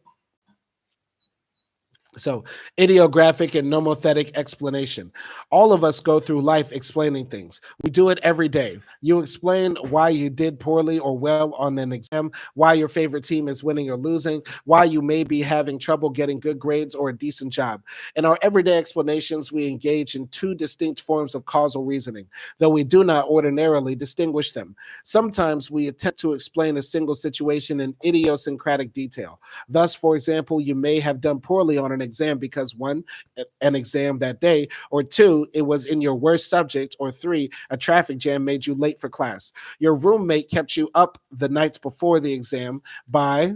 So, ideographic and nomothetic explanation. All of us go through life explaining things. We do it every day. You explain why you did poorly or well on an exam, why your favorite team is winning or losing, why you may be having trouble getting good grades or a decent job. In our everyday explanations, we engage in two distinct forms of causal reasoning, though we do not ordinarily distinguish them. Sometimes we attempt to explain a single situation in idiosyncratic detail. Thus, for example, you may have done poorly on an exam because one, an exam that day, or two, it was in your worst subject, or three, a traffic jam made you late for class. Your roommate kept you up the nights before the exam by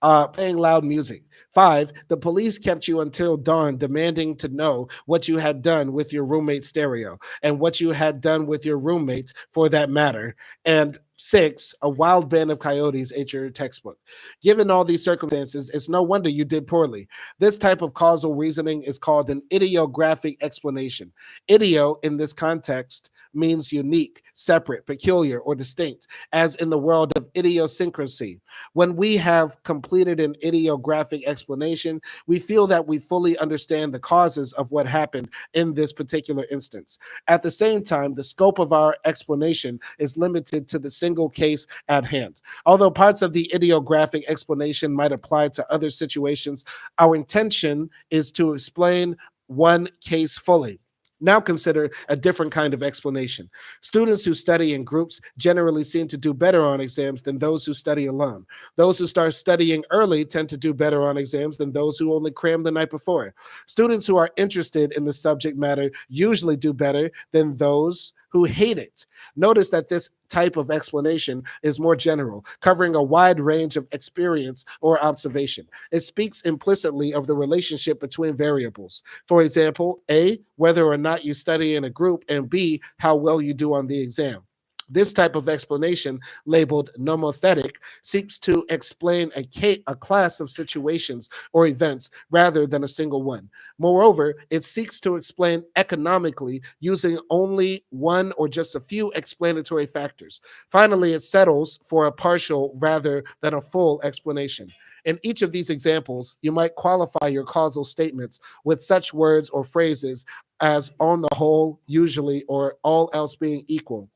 playing loud music. Five, the police kept you until dawn demanding to know what you had done with your roommate's stereo and what you had done with your roommates for that matter. And six, a wild band of coyotes ate your textbook. Given all these circumstances, it's no wonder you did poorly. This type of causal reasoning is called an ideographic explanation. Ideo, in this context, means unique, separate, peculiar, or distinct, as in the world of idiosyncrasy. When we have completed an ideographic explanation, we feel that we fully understand the causes of what happened in this particular instance. At the same time, the scope of our explanation is limited to the single case at hand. Although parts of the ideographic explanation might apply to other situations, our intention is to explain one case fully. Now consider a different kind of explanation. Students who study in groups generally seem to do better on exams than those who study alone. Those who start studying early tend to do better on exams than those who only cram the night before. Students who are interested in the subject matter usually do better than those who hate it. Notice that this type of explanation is more general, covering a wide range of experience or observation. It speaks implicitly of the relationship between variables. For example, A, whether or not you study in a group, and B, how well you do on the exam. This type of explanation, labeled nomothetic, seeks to explain a class of situations or events rather than a single one. Moreover, it seeks to explain economically using only one or just a few explanatory factors. Finally, it settles for a partial rather than a full explanation. In each of these examples, you might qualify your causal statements with such words or phrases as on the whole, usually, or all else being equal.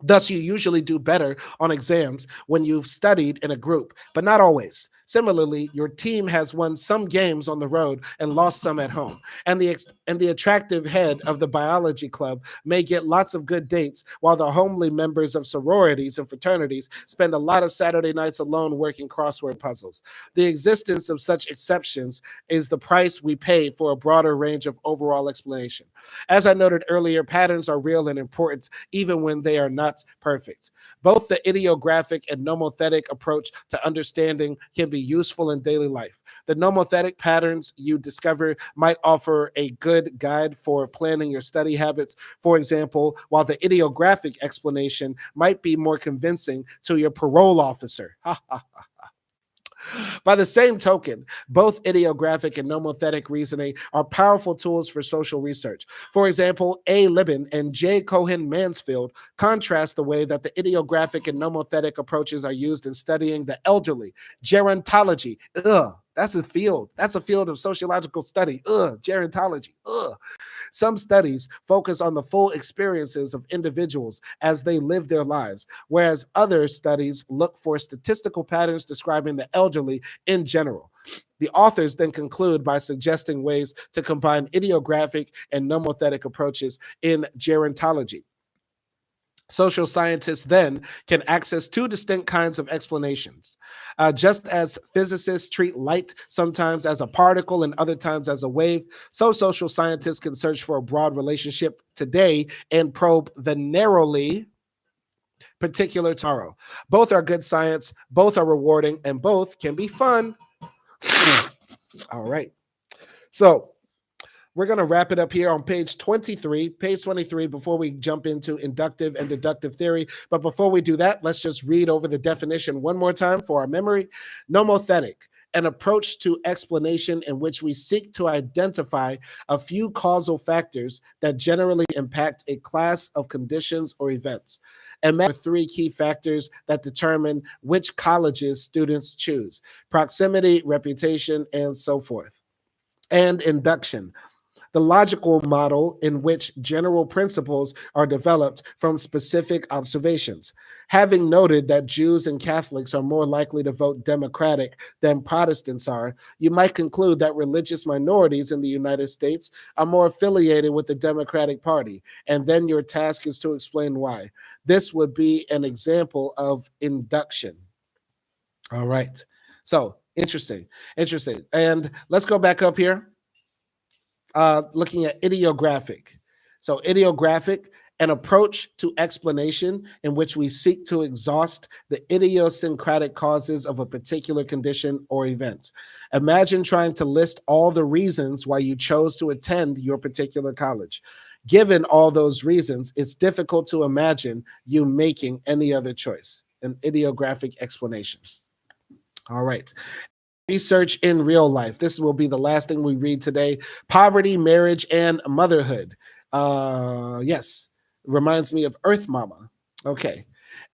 Thus, you usually do better on exams when you've studied in a group, but not always. Similarly, your team has won some games on the road and lost some at home. And the attractive head of the biology club may get lots of good dates, while the homely members of sororities and fraternities spend a lot of Saturday nights alone working crossword puzzles. The existence of such exceptions is the price we pay for a broader range of overall explanation. As I noted earlier, patterns are real and important even when they are not perfect. Both the ideographic and nomothetic approach to understanding can be useful in daily life. The nomothetic patterns you discover might offer a good guide for planning your study habits. For example, while the ideographic explanation might be more convincing to your parole officer. By the same token, both ideographic and nomothetic reasoning are powerful tools for social research. For example, A. Libin and J. Cohen Mansfield contrast the way that the ideographic and nomothetic approaches are used in studying the elderly. Gerontology, ugh, that's a field. That's a field of sociological study. Ugh, gerontology, ugh. Some studies focus on the full experiences of individuals as they live their lives, whereas other studies look for statistical patterns describing the elderly in general. The authors then conclude by suggesting ways to combine ideographic and nomothetic approaches in gerontology. Social scientists then can access two distinct kinds of explanations. Just as physicists treat light sometimes as a particle and other times as a wave, so social scientists can search for a broad relationship today and probe the narrowly particular tomorrow. Both are good science, both are rewarding, and both can be fun. All right. So we're going to wrap it up here on page 23. Page 23 before we jump into inductive and deductive theory. But before we do that, let's just read over the definition one more time for our memory. Nomothetic, an approach to explanation in which we seek to identify a few causal factors that generally impact a class of conditions or events. And there are three key factors that determine which colleges students choose: proximity, reputation, and so forth. And induction, the logical model in which general principles are developed from specific observations. Having noted that Jews and Catholics are more likely to vote Democratic than Protestants are, you might conclude that religious minorities in the United States are more affiliated with the Democratic Party, and then your task is to explain why. This would be an example of induction. All right. So, interesting. And let's go back up here. Looking at idiographic. So idiographic, an approach to explanation in which we seek to exhaust the idiosyncratic causes of a particular condition or event. Imagine trying to list all the reasons why you chose to attend your particular college. Given all those reasons, it's difficult to imagine you making any other choice. An idiographic explanation. All right. Research in real life. This will be the last thing we read today. Poverty, marriage, and motherhood. Yes, reminds me of Earth Mama. Okay.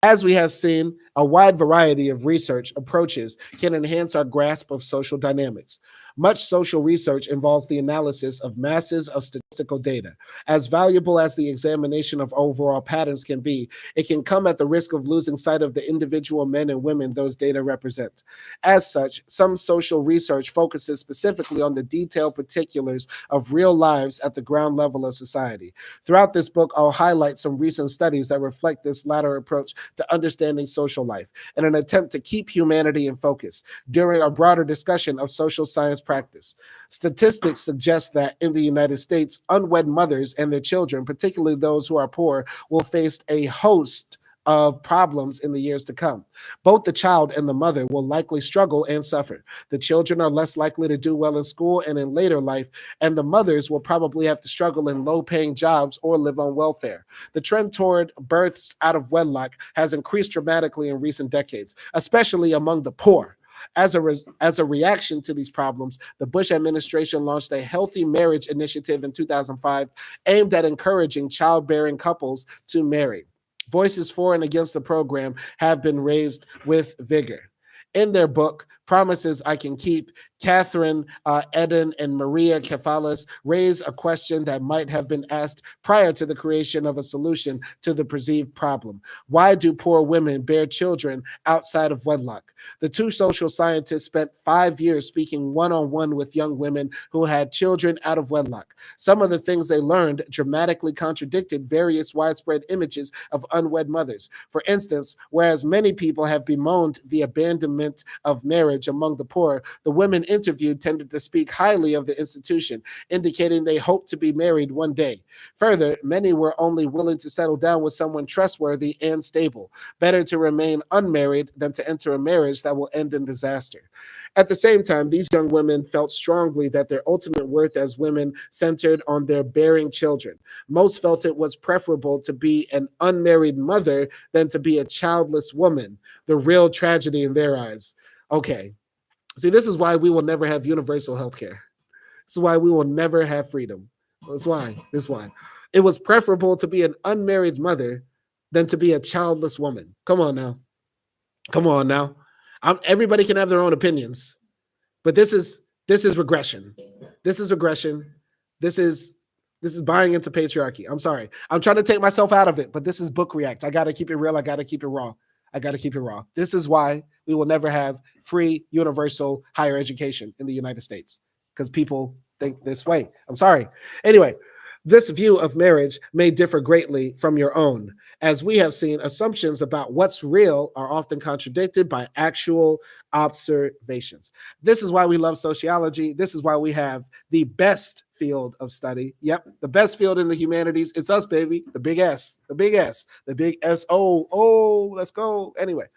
As we have seen, a wide variety of research approaches can enhance our grasp of social dynamics. Much social research involves the analysis of masses of statistical data. As valuable as the examination of overall patterns can be, it can come at the risk of losing sight of the individual men and women those data represent. As such, some social research focuses specifically on the detailed particulars of real lives at the ground level of society. Throughout this book, I'll highlight some recent studies that reflect this latter approach to understanding social life in an attempt to keep humanity in focus during our broader discussion of social science practice. Statistics suggest that in the United States, unwed mothers and their children, particularly those who are poor, will face a host of problems in the years to come. Both the child and the mother will likely struggle and suffer. The children are less likely to do well in school and in later life, and the mothers will probably have to struggle in low-paying jobs or live on welfare. The trend toward births out of wedlock has increased dramatically in recent decades, especially among the poor. As a reaction to these problems, the Bush administration launched a healthy marriage initiative in 2005 aimed at encouraging childbearing couples to marry. Voices for and against the program have been raised with vigor. In their book, Promises I Can Keep, Catherine Eden and Maria Kefalas raise a question that might have been asked prior to the creation of a solution to the perceived problem. Why do poor women bear children outside of wedlock? The two social scientists spent 5 years speaking one-on-one with young women who had children out of wedlock. Some of the things they learned dramatically contradicted various widespread images of unwed mothers. For instance, whereas many people have bemoaned the abandonment of marriage among the poor, the women interviewed tended to speak highly of the institution, indicating they hoped to be married one day. Further, many were only willing to settle down with someone trustworthy and stable. Better to remain unmarried than to enter a marriage that will end in disaster. At the same time, these young women felt strongly that their ultimate worth as women centered on their bearing children. Most felt it was preferable to be an unmarried mother than to be a childless woman, the real tragedy in their eyes. Okay. See, this is why we will never have universal health care. This is why we will never have freedom. That's why. This is why. It was preferable to be an unmarried mother than to be a childless woman. Come on now. Come on now. Everybody can have their own opinions, but this is regression. This is regression. This is buying into patriarchy. I'm sorry. I'm trying to take myself out of it, but this is book react. I got to keep it real. I got to keep it raw. This is why we will never have free, universal higher education in the United States, because people think this way. I'm sorry. Anyway, This view of marriage may differ greatly from your own. As we have seen, assumptions about what's real are often contradicted by actual observations. This is why we love sociology. This is why we have the best field of study. Yep, the best field in the humanities. It's us, baby. The big S, the big S, the big S-O. Oh, let's go. Anyway,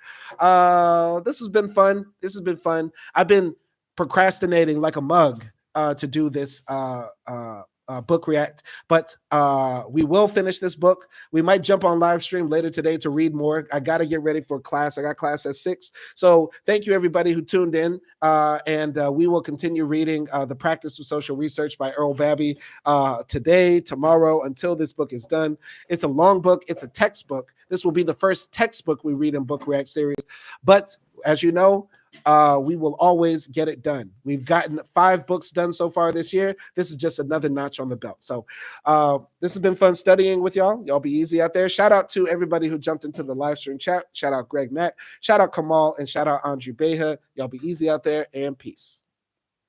this has been fun. This has been fun. I've been procrastinating like a mug to do this book react, but we will finish this book. We might jump on live stream later today to read more. I got to get ready for class. I got class at 6. So thank you everybody who tuned in, and we will continue reading The Practice of Social Research by Earl Babbie today, tomorrow, until this book is done. It's a long book. It's a textbook. This will be the first textbook we read in Book React series, but as you know, we will always get it done. We've gotten 5 books done so far this year. This is just another notch on the belt. So this has been fun studying with y'all. Y'all be easy out there. Shout out to everybody who jumped into the live stream chat. Shout out Greg Mack. Shout out Kamal, and shout out Andrew Beha. Y'all be easy out there, and peace.